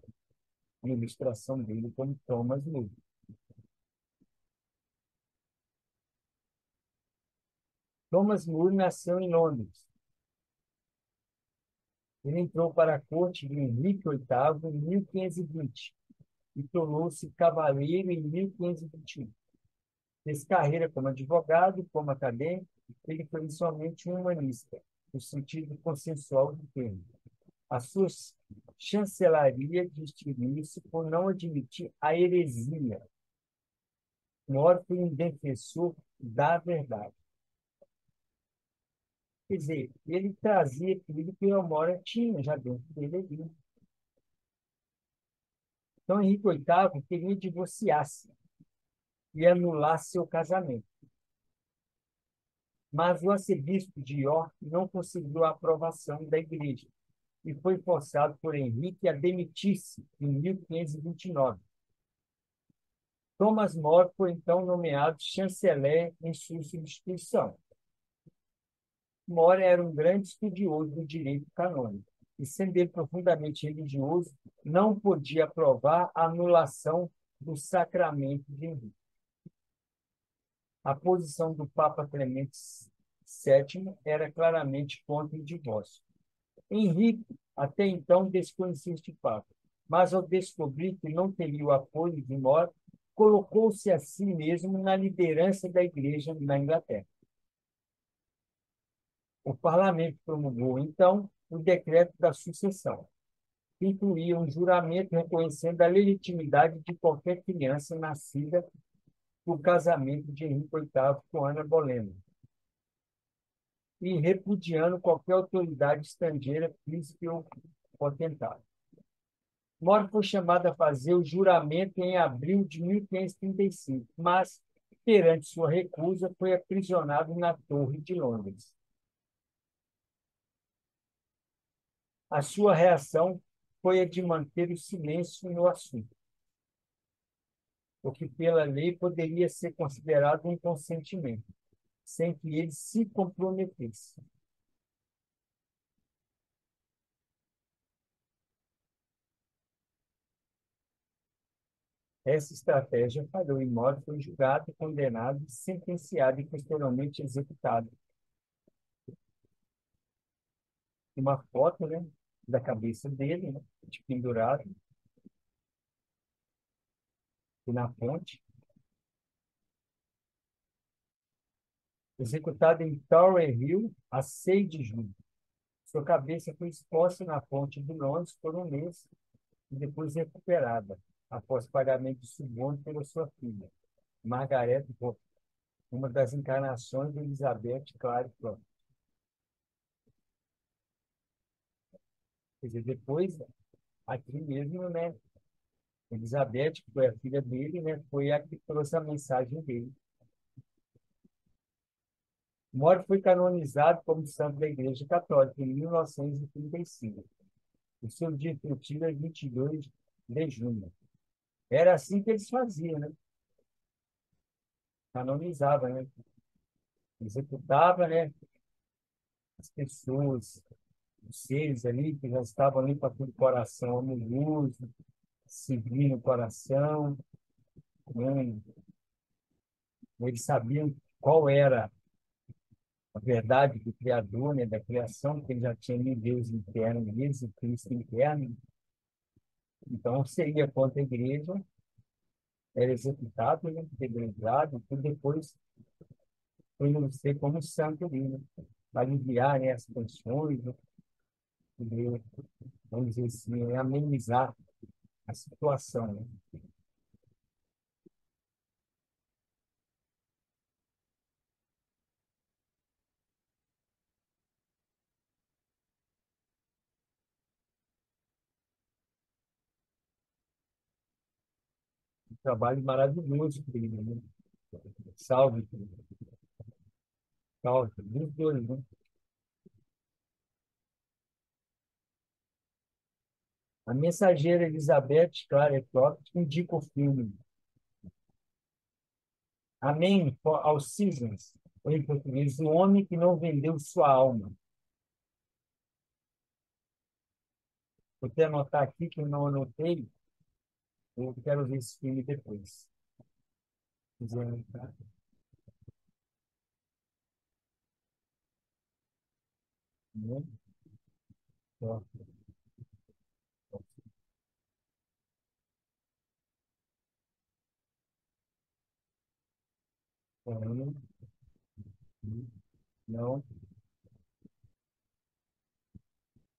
ilustração dele como Thomas More. Thomas More nasceu em Londres. Ele entrou para a corte de Henrique VIII em 1520 e tornou-se cavaleiro em 1521. Fez carreira como advogado, como acadêmico, ele foi somente um humanista, no sentido consensual do termo. A sua chancelaria distinguiu-se por não admitir a heresia. More foi um defensor da verdade. Quer dizer, ele trazia aquilo que o More tinha já dentro dele ali. Então, Henrique VIII queria divorciar-se e anular seu casamento. Mas o arcebispo de York não conseguiu a aprovação da igreja e foi forçado por Henrique a demitir-se em 1529. Thomas More foi então nomeado chanceler em sua substituição. More era um grande estudioso do direito canônico e, sendo ele profundamente religioso, não podia aprovar a anulação do sacramento de Henrique. A posição do Papa Clemente VII era claramente contra o divórcio. Henrique, até então, desconhecia este Papa, mas ao descobrir que não teria o apoio de More, colocou-se a si mesmo na liderança da Igreja na Inglaterra. O parlamento promulgou, então, o decreto da sucessão, que incluía um juramento reconhecendo a legitimidade de qualquer criança nascida por casamento de Henrique VIII com Ana Bolena, e repudiando qualquer autoridade estrangeira, príncipe ou potentado. More foi chamado a fazer o juramento em abril de 1535, mas, perante sua recusa, foi aprisionado na Torre de Londres. A sua reação foi a de manter o silêncio no assunto, o que pela lei poderia ser considerado um consentimento, sem que ele se comprometesse. Essa estratégia falhou e More foi julgado, condenado, sentenciado e posteriormente executado. Uma foto, né, da cabeça dele, né, de pendurado na ponte, executado em Tower Hill a 6 de julho. Sua cabeça foi exposta na ponte de Londres por um mês e depois recuperada, após pagamento de suborno pela sua filha, Margaret Hope, uma das encarnações de Elizabeth Clare Flott. Quer dizer, depois, aqui mesmo, né, Elizabeth, que foi a filha dele, né, foi a que trouxe a mensagem dele. More foi canonizado como santo da Igreja Católica em 1935. O seu dia efetivo é 22 de junho. Era assim que eles faziam, né? Canonizava, né? Executava, né? As pessoas, os seres ali que já estavam ali com aquele coração amoroso, seguindo o coração, né? Eles sabiam qual era a verdade do Criador, né? Da criação, porque ele já tinha em Deus interno deles, o Cristo interno. Então, seria contra a igreja, era executado, né? Degradado, e depois foi ser como santo ali, né? Para aliviar, né, as tensões, né? Poder, vamos dizer assim, né, amenizar a situação, né? Um trabalho maravilhoso, querido, né? Salve, querido. Salve, dos dois, né? A mensageira Elizabeth Clare Flott indica o filme Amém aos Seasons, ou em português, o homem que não vendeu sua alma. Vou até anotar aqui que eu não anotei, eu quero ver esse filme depois. Dizendo, tá? Né? Ó, Ano, não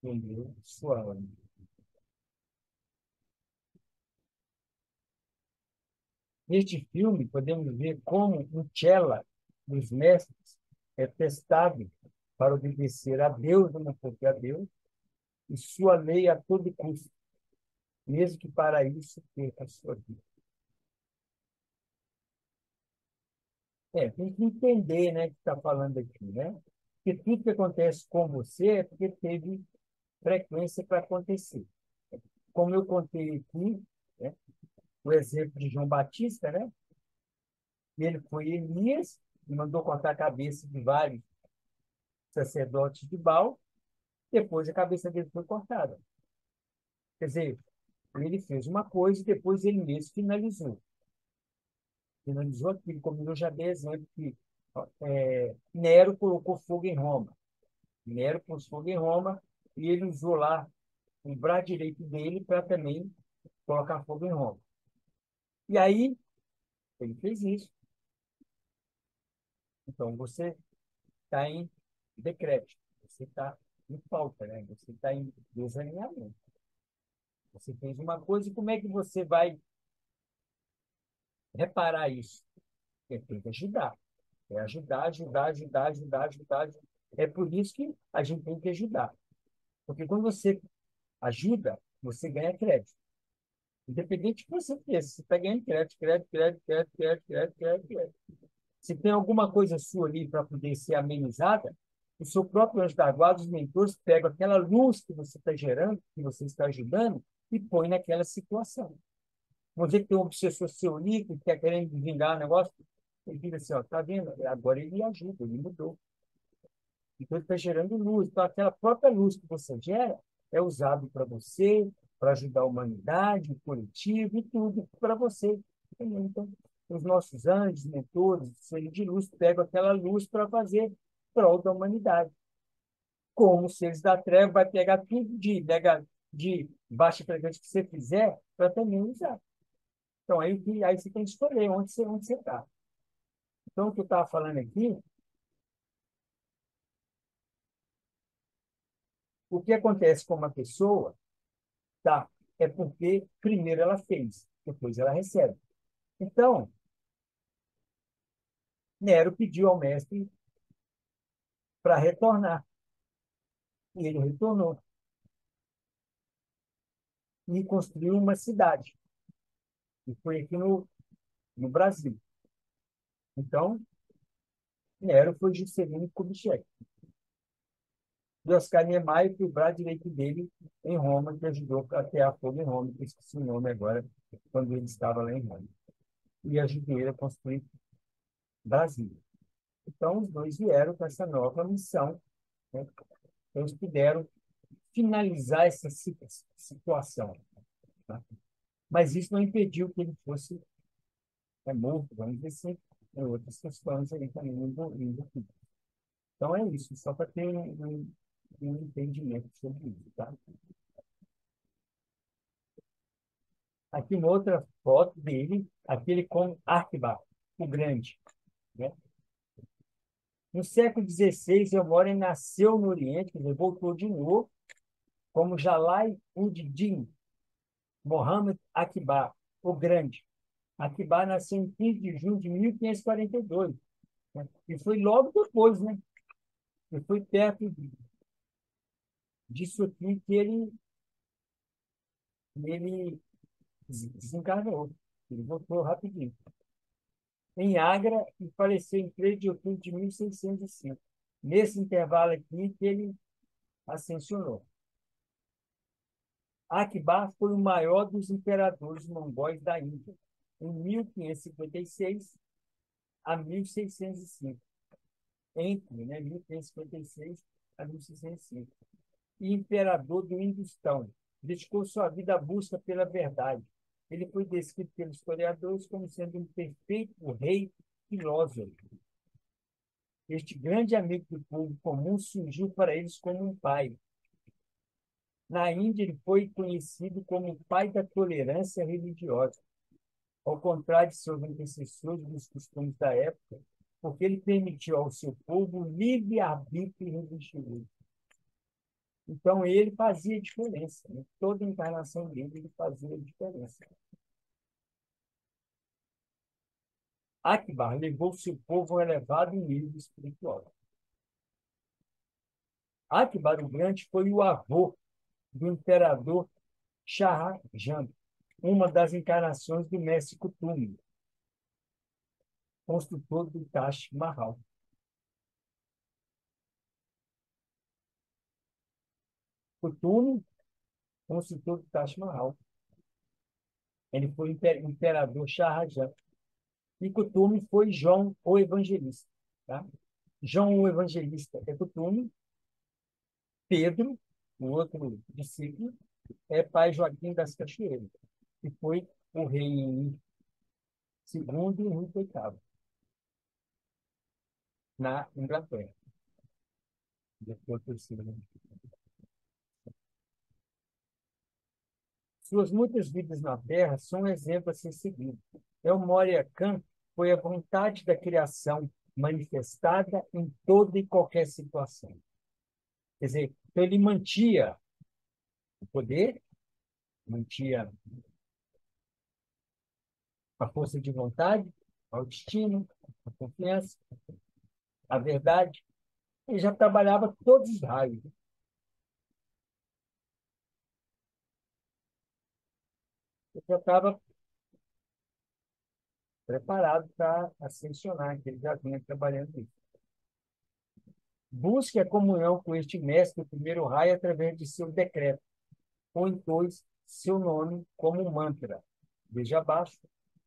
entendeu sua alma. Neste filme, podemos ver como o Cella dos mestres é testado para obedecer a Deus, não porque a Deus, e sua lei a todo custo, mesmo que para isso perca a sua vida. Tem que entender, né, que está falando aqui, né? Que tudo que acontece com você é porque teve frequência para acontecer. Como eu contei aqui, né, o exemplo de João Batista, né? Ele foi Elias e mandou cortar a cabeça de vários sacerdotes de Baal, depois a cabeça dele foi cortada. Quer dizer, ele fez uma coisa e depois ele mesmo finalizou. Finalizou aquilo, como eu já dei exemplo, que Nero colocou fogo em Roma. Nero pôs fogo em Roma e ele usou lá o braço direito dele para também colocar fogo em Roma. E aí, ele fez isso. Então, você está em decrépito, você está em falta, né? Você está em desalinhamento. Você fez uma coisa e como é que você vai reparar isso? Tem que ajudar. É ajudar, ajudar, ajudar, ajudar, ajudar. É por isso que a gente tem que ajudar. Porque quando você ajuda, você ganha crédito. Independente do que você fez, você está ganhando crédito, crédito, crédito, crédito, crédito, crédito, crédito, crédito. Se tem alguma coisa sua ali para poder ser amenizada, o seu próprio anjo da guarda, os mentores, pegam aquela luz que você está gerando, que você está ajudando, e põe naquela situação. Você que tem um obsessor celíaco, que está querendo vingar o negócio, ele diz assim, ó, tá vendo? Agora ele ajuda, ele mudou. Então ele está gerando luz. Então aquela própria luz que você gera é usado para você, para ajudar a humanidade, o coletivo e tudo para você. Então, os nossos anjos, mentores, seres de luz, pegam aquela luz para fazer prol da humanidade. Como os seres da treva vai pegar tudo de baixa frequência que você fizer para também usar. Então, aí você tem que escolher onde você está. Então, o que eu estava falando aqui, o que acontece com uma pessoa, tá? É porque primeiro ela fez, depois ela recebe. Então, Nero pediu ao mestre para retornar. E ele retornou e construiu uma cidade. E foi aqui no Brasil. Então, Nero foi Juscelino Kubitschek. E Oscar Niemeyer foi o braço direito dele em Roma, que ajudou a criar fogo em Roma, que eu esqueci o nome agora, quando ele estava lá em Roma. E ajudou ele a construir Brasília. Então, os dois vieram com essa nova missão, né? Eles puderam finalizar essa situação. Tá? Mas isso não impediu que ele fosse morto, vamos dizer assim, em outras questões aí também envolvidas. Então, é isso, só para ter um entendimento sobre isso. Tá? Aqui uma outra foto dele, aquele com Arquibar, o Grande. Né? No século XVI, Elmore nasceu no Oriente, voltou de novo, como Jalai ud-Din Mohammed Akbar, o Grande. Akbar nasceu em 15 de junho de 1542, né? E foi logo depois, né? E foi perto disso aqui que ele desencarnou. Ele voltou rapidinho. Em Agra, e faleceu em 3 de outubro de 1605. Nesse intervalo aqui que ele ascensionou. Akbar foi o maior dos imperadores mongóis da Índia, em 1556 a 1605. Entre 1556 a 1605. E imperador do Hindustão. Dedicou sua vida à busca pela verdade. Ele foi descrito pelos historiadores como sendo um perfeito rei filósofo. Este grande amigo do povo comum surgiu para eles como um pai. Na Índia, ele foi conhecido como o pai da tolerância religiosa. Ao contrário de seus antecessores dos costumes da época, porque ele permitiu ao seu povo livre-arbítrio religioso. Então, ele fazia diferença. Né? Toda a encarnação dele, ele fazia diferença. Akbar levou seu povo a um elevado nível espiritual. Akbar o Grande foi o avô do imperador Shah Jahan, uma das encarnações do mestre Kutumi, construtor do Taj Mahal. Kutumi, construtor do Taj Mahal. Ele foi imperador Shah Jahan. E Kutumi foi João o Evangelista. Tá? João o Evangelista é Kutumi. Pedro, o outro discípulo, é pai Joaquim das Cachoeiras, que foi o rei Henrique II e Henrique VIII, na Inglaterra. Depois, terceiro. Suas muitas vidas na Terra são um exemplo a ser seguido. El Moria Khan foi a vontade da criação manifestada em toda e qualquer situação. Quer dizer, então ele mantinha o poder, mantinha a força de vontade, a autoestima, a confiança, a verdade. Ele já trabalhava todos os raios. Ele já estava preparado para ascensionar, que ele já vinha trabalhando isso. Busque a comunhão com este mestre do primeiro raio através de seu decreto. Põe, pois, seu nome como mantra. Veja abaixo,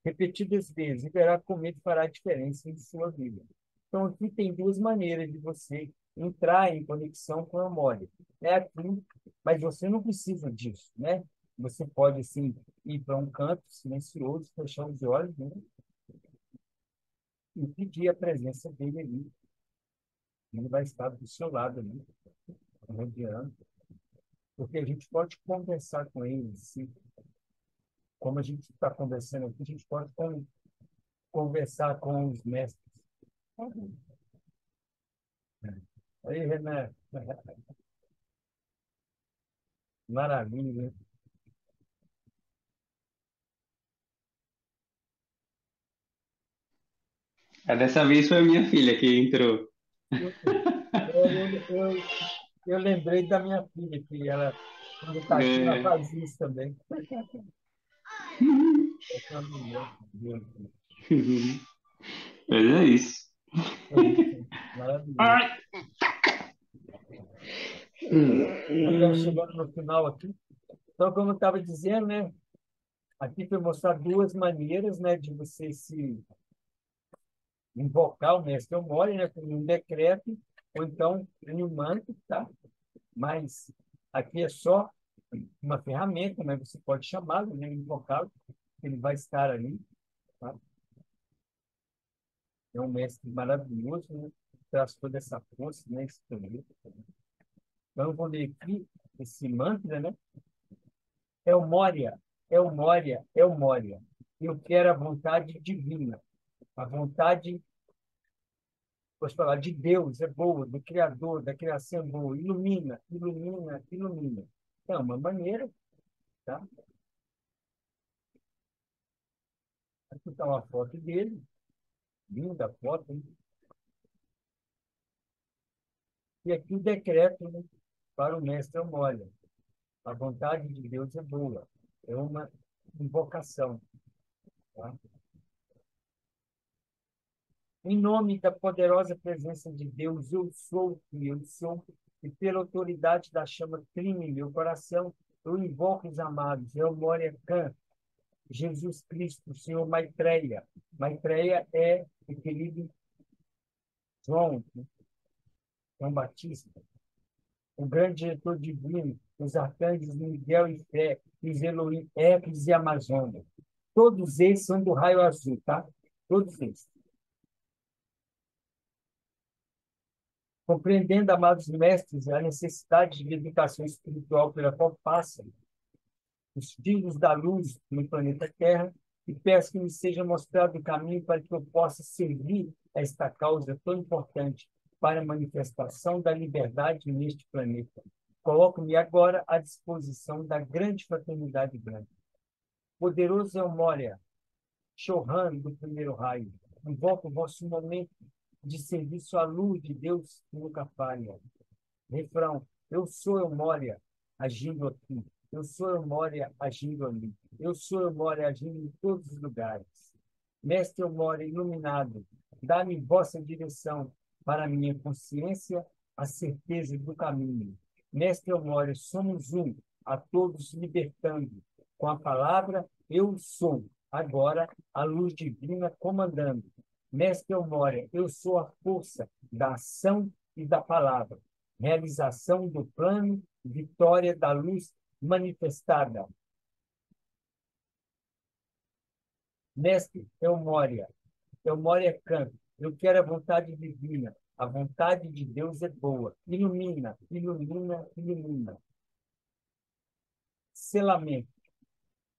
repetidas vezes, e verá como ele fará diferença em sua vida. Então, aqui tem duas maneiras de você entrar em conexão com a memória. É aqui, mas você não precisa disso, né? Você pode, assim, ir para um canto silencioso, fechar os olhos, né? E pedir a presença dele ali. Ele vai estar do seu lado ali, rodeando. Porque a gente pode conversar com ele, assim, como a gente está conversando aqui, a gente pode conversar com os mestres. Aí, Renan, maravilha. Dessa vez foi a minha filha que entrou. Eu lembrei da minha filha, que ela, quando está aqui, ela É. faz isso também. Mas é isso. Maravilhoso. Ai. Nós estamos chegando no final aqui. Então, como eu estava dizendo, né, aqui foi mostrar duas maneiras, né, de você se invocar o mestre Mori, né, com um decreto, ou então um manto, tá? Mas aqui é só uma ferramenta, né? Você pode chamá-lo, né, invocá-lo, ele vai estar ali, tá? É um mestre maravilhoso, né? Traz toda essa força, né? Esse poder. Então, vou ler aqui esse mantra, né? É o Moria, é o Moria, é o Moria. Eu quero a vontade divina, a vontade, posso falar, de Deus é boa, do Criador, da criação é boa. Ilumina, ilumina, ilumina. É uma maneira, tá? Aqui está uma foto dele, linda foto, hein? E aqui o decreto, né, para o mestre Amólia. A vontade de Deus é boa. É uma invocação. Tá? Em nome da poderosa presença de Deus, eu sou o que eu sou, e pela autoridade da chama trina em meu coração, eu invoco os amados, eu Moria Khan, Jesus Cristo, Senhor Maitreya. Maitreya é o querido João, né? João Batista, o grande diretor divino, os arcanjos Miguel e Fé, os Elohim, Hermes e Amazônia. Todos eles são do raio azul, tá? Todos eles. Compreendendo, amados mestres, a necessidade de educação espiritual pela qual passam os filhos da luz no planeta Terra, e peço que me seja mostrado o caminho para que eu possa servir a esta causa tão importante para a manifestação da liberdade neste planeta. Coloco-me agora à disposição da grande fraternidade branca. Poderoso Elmória, Chohan do primeiro raio, invoco o vosso momento de serviço à luz de Deus que nunca falha. Refrão: eu sou Eumória agindo aqui. Eu sou Eumória agindo ali. Eu sou Eumória agindo em todos os lugares. Mestre Eumória iluminado, dá-me vossa direção para a minha consciência, a certeza do caminho. Mestre Eumória, somos um, a todos libertando. Com a palavra, eu sou. Agora, a luz divina comandando. Mestre Eumória, eu sou a força da ação e da palavra, realização do plano, vitória da luz manifestada. Mestre Eumória, Eumória Canto, eu quero a vontade divina, a vontade de Deus é boa. Ilumina, ilumina, ilumina. Selamento,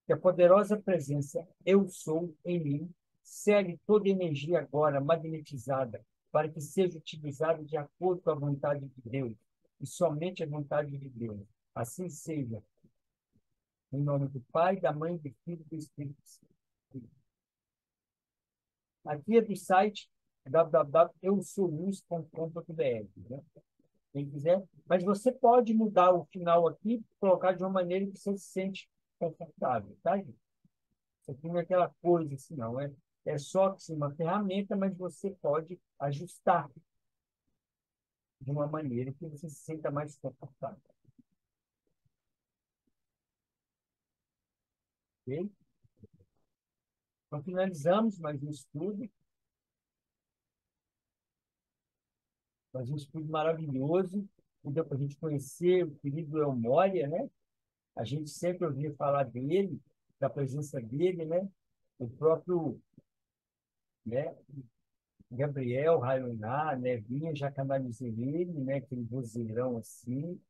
que a poderosa presença Eu Sou em mim segue toda energia agora magnetizada para que seja utilizada de acordo com a vontade de Deus e somente a vontade de Deus. Assim seja. Em nome do Pai, da Mãe, do Filho e do Espírito Santo. Aqui é do site www.eusouluz.com.br, né? Quem quiser. Mas você pode mudar o final aqui, colocar de uma maneira que você se sente confortável, tá, gente? Isso aqui não é aquela coisa assim, não. É só assim, uma ferramenta, mas você pode ajustar de uma maneira que você se sinta mais confortável. Ok? Então, finalizamos mais um estudo maravilhoso, que deu para a gente conhecer o querido Elmória, né? A gente sempre ouvia falar dele, da presença dele, né? O próprio, né? Gabriel Raioná, né? Vinha, já canalizei ele, né? Aquele vozeirão assim.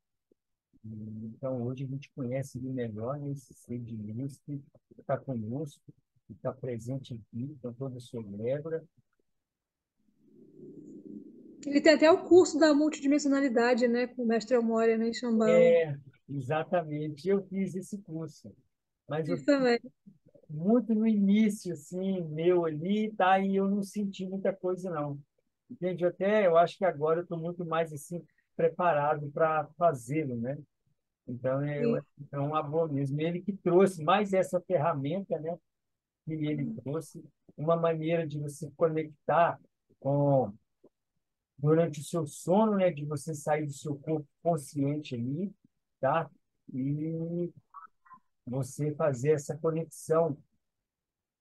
Então, hoje a gente conhece ele melhor, né? Esse ser de luz que está conosco, que está presente aqui, com toda a sua egrégora. Ele tem até o curso da multidimensionalidade, né, com o mestre Elmória, né, em Shambhala. É, exatamente. Eu fiz esse curso, mas eu Isso também. muito no início, assim, meu ali, tá? E eu não senti muita coisa, não. Entende? Eu acho que agora eu estou muito mais, assim, preparado para fazê-lo, né? Então, Sim. é uma boa mesmo. Ele que trouxe mais essa ferramenta, né? Que ele trouxe uma maneira de você conectar com, durante o seu sono, né? De você sair do seu corpo consciente ali, tá? E você fazer essa conexão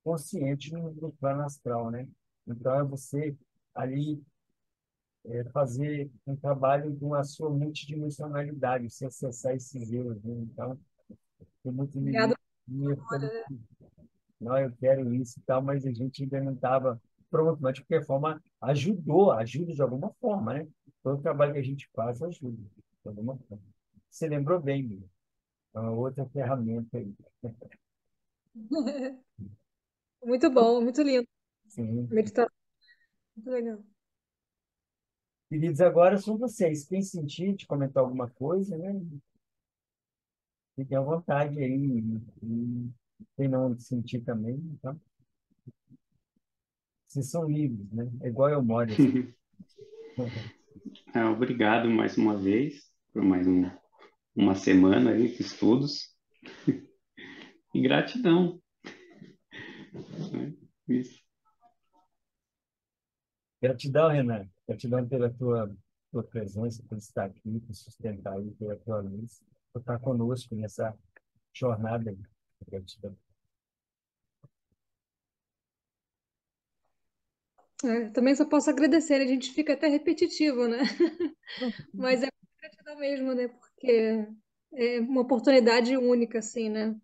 consciente no plano astral, né? Então, é você ali fazer um trabalho com a sua multidimensionalidade, você acessar esses erros, né? Então, tem muito Obrigada. menino ficando, não, eu quero isso e tal, mas a gente ainda não estava pronto, mas de qualquer forma ajuda de alguma forma, né? Todo o trabalho que a gente faz ajuda, de alguma forma. Você lembrou bem, Miriam. É uma outra ferramenta aí. Muito bom, muito lindo. Sim. Meditação, muito legal. Queridos, agora são vocês. Quem sentir de comentar alguma coisa, né? Fiquem à vontade aí. E quem não sentir também, então, vocês são livres, né? É igual eu moro. Assim. Obrigado mais uma vez por uma semana aí de estudos e gratidão, né? Isso. Gratidão, Renan. Gratidão pela tua presença, por estar aqui, por sustentar aí, pela tua luz, por estar conosco nessa jornada aí. Gratidão. Também só posso agradecer, a gente fica até repetitivo, né? Mas é gratidão mesmo, né? Porque é uma oportunidade única, assim, né?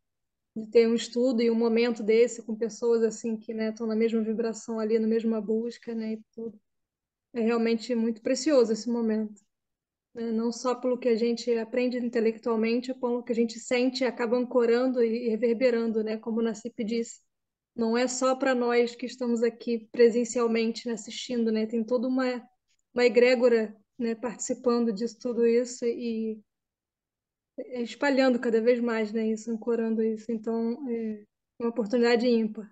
De ter um estudo e um momento desse com pessoas assim que, né, estão na mesma vibração ali, na mesma busca, né, e tudo. É realmente muito precioso esse momento, né? Não só pelo que a gente aprende intelectualmente, como o que a gente sente e acaba ancorando e reverberando, né, como o Nassif disse. Não é só para nós que estamos aqui presencialmente, né, assistindo, né? Tem toda uma egrégora, né, participando disso, tudo isso e espalhando cada vez mais, né, isso, ancorando isso. Então, é uma oportunidade ímpar.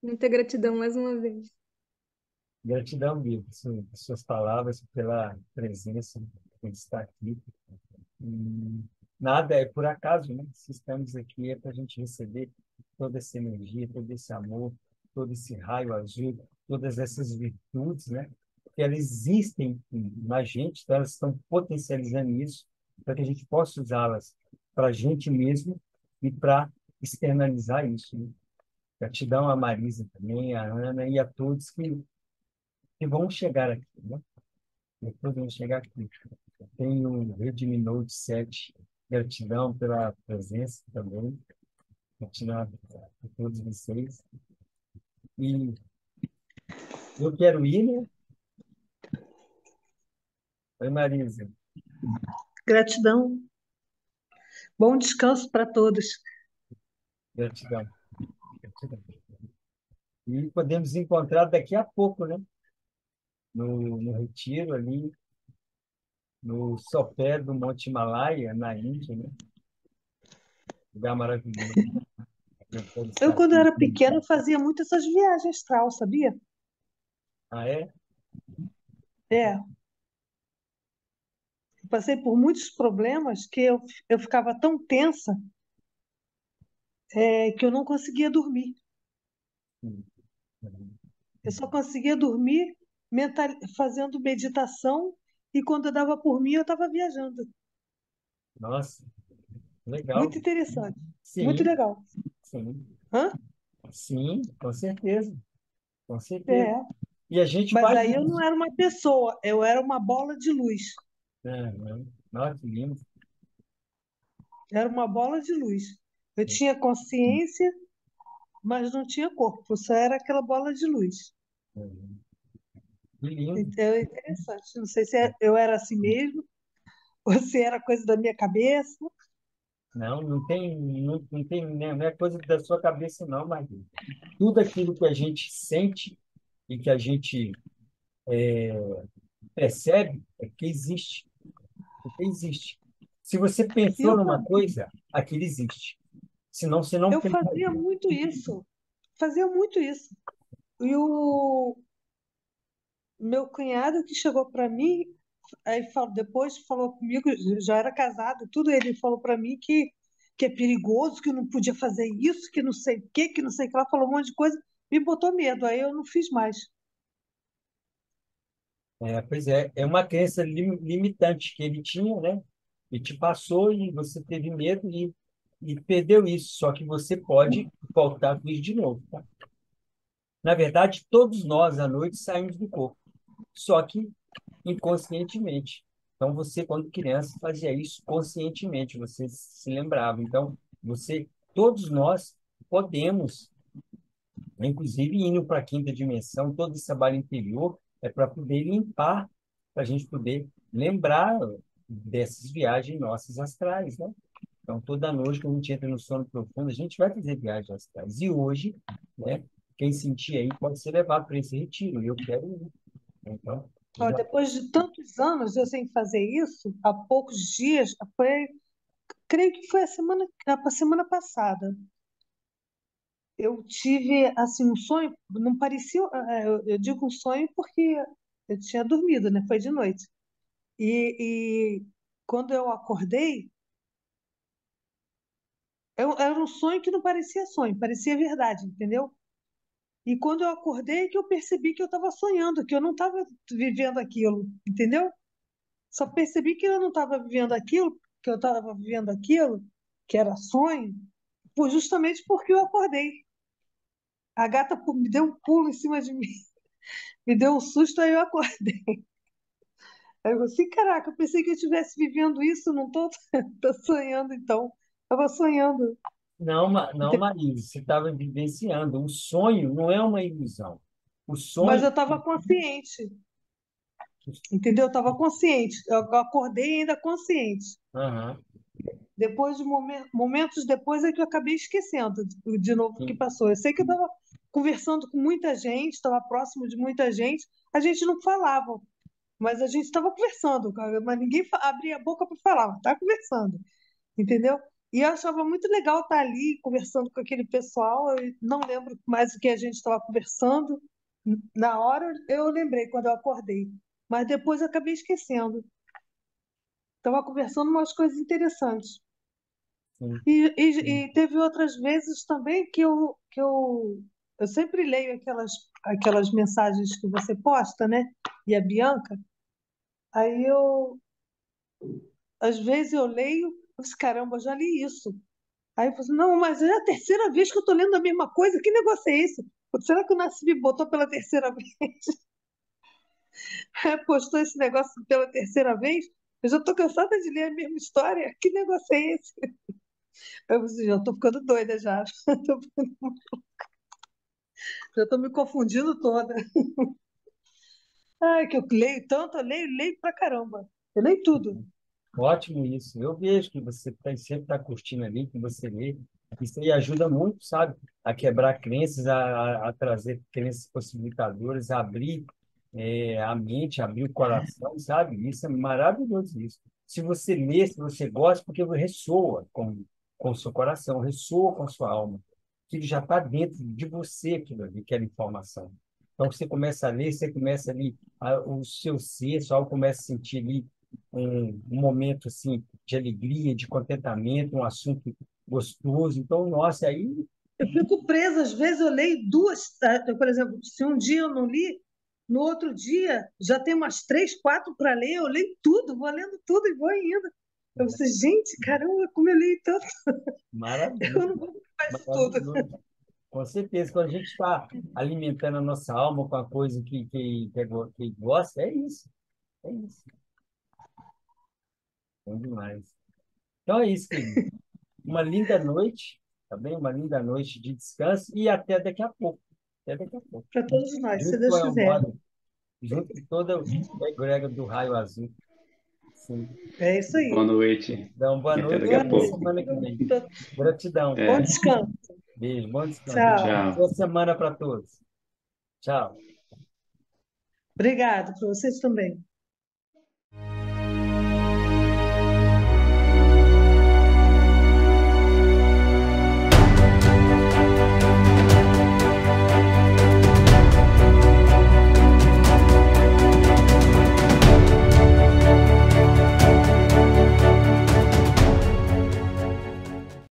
Muita gratidão mais uma vez. Gratidão, Bia, por suas palavras, pela presença por estar aqui. E nada é por acaso, né? Se estamos aqui é para a gente receber toda essa energia, todo esse amor, todo esse raio azul, todas essas virtudes, né? Que elas existem na gente, então elas estão potencializando isso para que a gente possa usá-las para a gente mesmo e para externalizar isso, né? Gratidão a Marisa também, a Ana e a todos que vão chegar aqui, né? Depois vão chegar aqui. Tenho o Redmi Note 7. Gratidão pela presença também. Gratidão a todos vocês. E eu quero ir, né? Oi, Marisa. Gratidão. Bom descanso para todos. Gratidão. Gratidão. E podemos encontrar daqui a pouco, né? No retiro ali, no sopé do Monte Himalaia, na Índia, né? Lugar maravilhoso. Eu quero Eu, estar quando aqui. era pequena, fazia muito essas viagens astral, sabia? Ah, é? É, eu passei por muitos problemas que eu ficava tão tensa, que eu não conseguia dormir. Sim. Eu só conseguia dormir fazendo meditação e quando eu dava por mim, eu estava viajando. Nossa, legal. Muito interessante. Muito Sim, legal. sim, Hã? sim, com certeza, com certeza. É. E a gente Mas faz aí eu não isso. era uma pessoa, eu era uma bola de luz. Aham. Nossa, que lindo. Era uma bola de luz. Eu tinha consciência, mas não tinha corpo, só era aquela bola de luz. Aham. Que lindo. Então é interessante. Não sei se eu era assim mesmo, ou se era coisa da minha cabeça. Não, não tem, né, não é coisa da sua cabeça, não, Maria. Tudo aquilo que a gente sente e que a gente percebe é que existe. Porque existe. Se você E pensou numa coisa, aquilo existe. Senão você não eu fazia pensaria. muito isso. Fazia muito isso. E o meu cunhado que chegou para mim, aí depois falou comigo, já era casado, tudo ele falou para mim que é perigoso, que eu não podia fazer isso, que não sei o quê, que não sei o que lá, falou um monte de coisa, me botou medo, aí eu não fiz mais. Pois é, é uma crença limitante que ele tinha, né? E te passou e você teve medo e perdeu isso. Só que você pode voltar com isso de novo, tá? Na verdade, todos nós à noite saímos do corpo, só que inconscientemente. Então, você, quando criança, fazia isso conscientemente, você se lembrava. Então, todos nós podemos, inclusive indo para a quinta dimensão, todo esse trabalho interior é para poder limpar, para a gente poder lembrar dessas viagens nossas astrais, né? Então, toda noite, quando a gente entra no sono profundo, a gente vai fazer viagens astrais. E hoje, né, quem sentir aí pode ser levado para esse retiro. E eu quero ir. Então, Ó, já, depois de tantos anos eu sem fazer isso, há poucos dias, creio que foi a semana passada, eu tive assim um sonho, não parecia, eu digo um sonho porque eu tinha dormido, né? Foi de noite. E quando eu acordei, era um sonho que não parecia sonho, parecia verdade, entendeu? E quando eu acordei, que eu percebi que eu estava sonhando, que eu não estava vivendo aquilo, entendeu? Só percebi que eu não estava vivendo aquilo, que eu estava vivendo aquilo, que era sonho, justamente porque eu acordei. A gata me deu um pulo em cima de mim, me deu um susto, aí eu acordei. Aí eu falei assim, caraca, eu pensei que eu estivesse vivendo isso, não tô, tô sonhando então. Estava sonhando. não, não, Marisa, você estava vivenciando. O sonho não é uma ilusão. O Mas sonho. eu estava consciente, entendeu? Eu estava consciente. Eu acordei ainda consciente. Aham. Depois de momentos depois é que eu acabei esquecendo de novo o que Sim, passou. Eu sei que eu estava conversando com muita gente, estava próximo de muita gente, a gente não falava, mas a gente estava conversando, cara, mas ninguém abria a boca para falar, tá conversando, entendeu? E eu achava muito legal estar ali conversando com aquele pessoal. Eu não lembro mais o que a gente estava conversando. Na hora eu lembrei quando eu acordei, mas depois eu acabei esquecendo. Estava conversando umas coisas interessantes. sim, E sim. teve outras vezes também eu sempre leio aquelas mensagens que você posta, né? E a Bianca, aí às vezes eu leio, eu falo assim, caramba, eu já li isso. Aí eu falo assim, não, mas é a terceira vez que eu estou lendo a mesma coisa, que negócio é esse? Será que o Nasci me botou pela terceira vez? Postou esse negócio pela terceira vez? Eu já estou cansada de ler a mesma história, que negócio é esse? Eu falei assim, já estou ficando doida já. Já estou me confundindo toda. Ai, que eu leio tanto, eu leio pra caramba. Eu leio tudo. Ótimo isso. Eu vejo que você sempre está curtindo ali, que você lê. Isso aí ajuda muito, sabe? A quebrar crenças, a trazer crenças possibilitadoras, a abrir a mente, abrir o coração, sabe? Isso é maravilhoso isso. Se você lê, se você gosta, porque ressoa com o seu coração, ressoa com a sua alma. Que já está dentro de você, aquilo ali, aquela informação. Então, você começa a ler, você começa ali, o seu ser, sua alma começa a sentir ali um momento assim de alegria, de contentamento, um assunto gostoso. Então, nossa, aí Eu fico presa, às vezes eu leio duas, por exemplo, se um dia eu não li, no outro dia já tem umas três, quatro para ler, eu leio tudo, vou lendo tudo e vou indo. Eu disse, gente, caramba, como eu leio tanto, eu maravilhoso, não vou mais isso tudo. maravilhoso. Com certeza, quando a gente está alimentando a nossa alma com a coisa que gosta, é isso, é isso. Bom demais. Então é isso, querido. Uma linda noite, tá bem? Uma linda noite de descanso e até daqui a pouco. Até daqui a pouco. Para todos nós, se Junto com Deus a quiser. Elmora, junto com toda a egrégora do Raio Azul. Sim. É isso Boa aí. noite Então, boa e até noite daqui e a Boa até noite. pouco. semana que vem. Gratidão. Bom É, descanso. Beijo, bom descanso. Tchau. tchau. Boa semana para todos. Tchau. Obrigado para vocês também.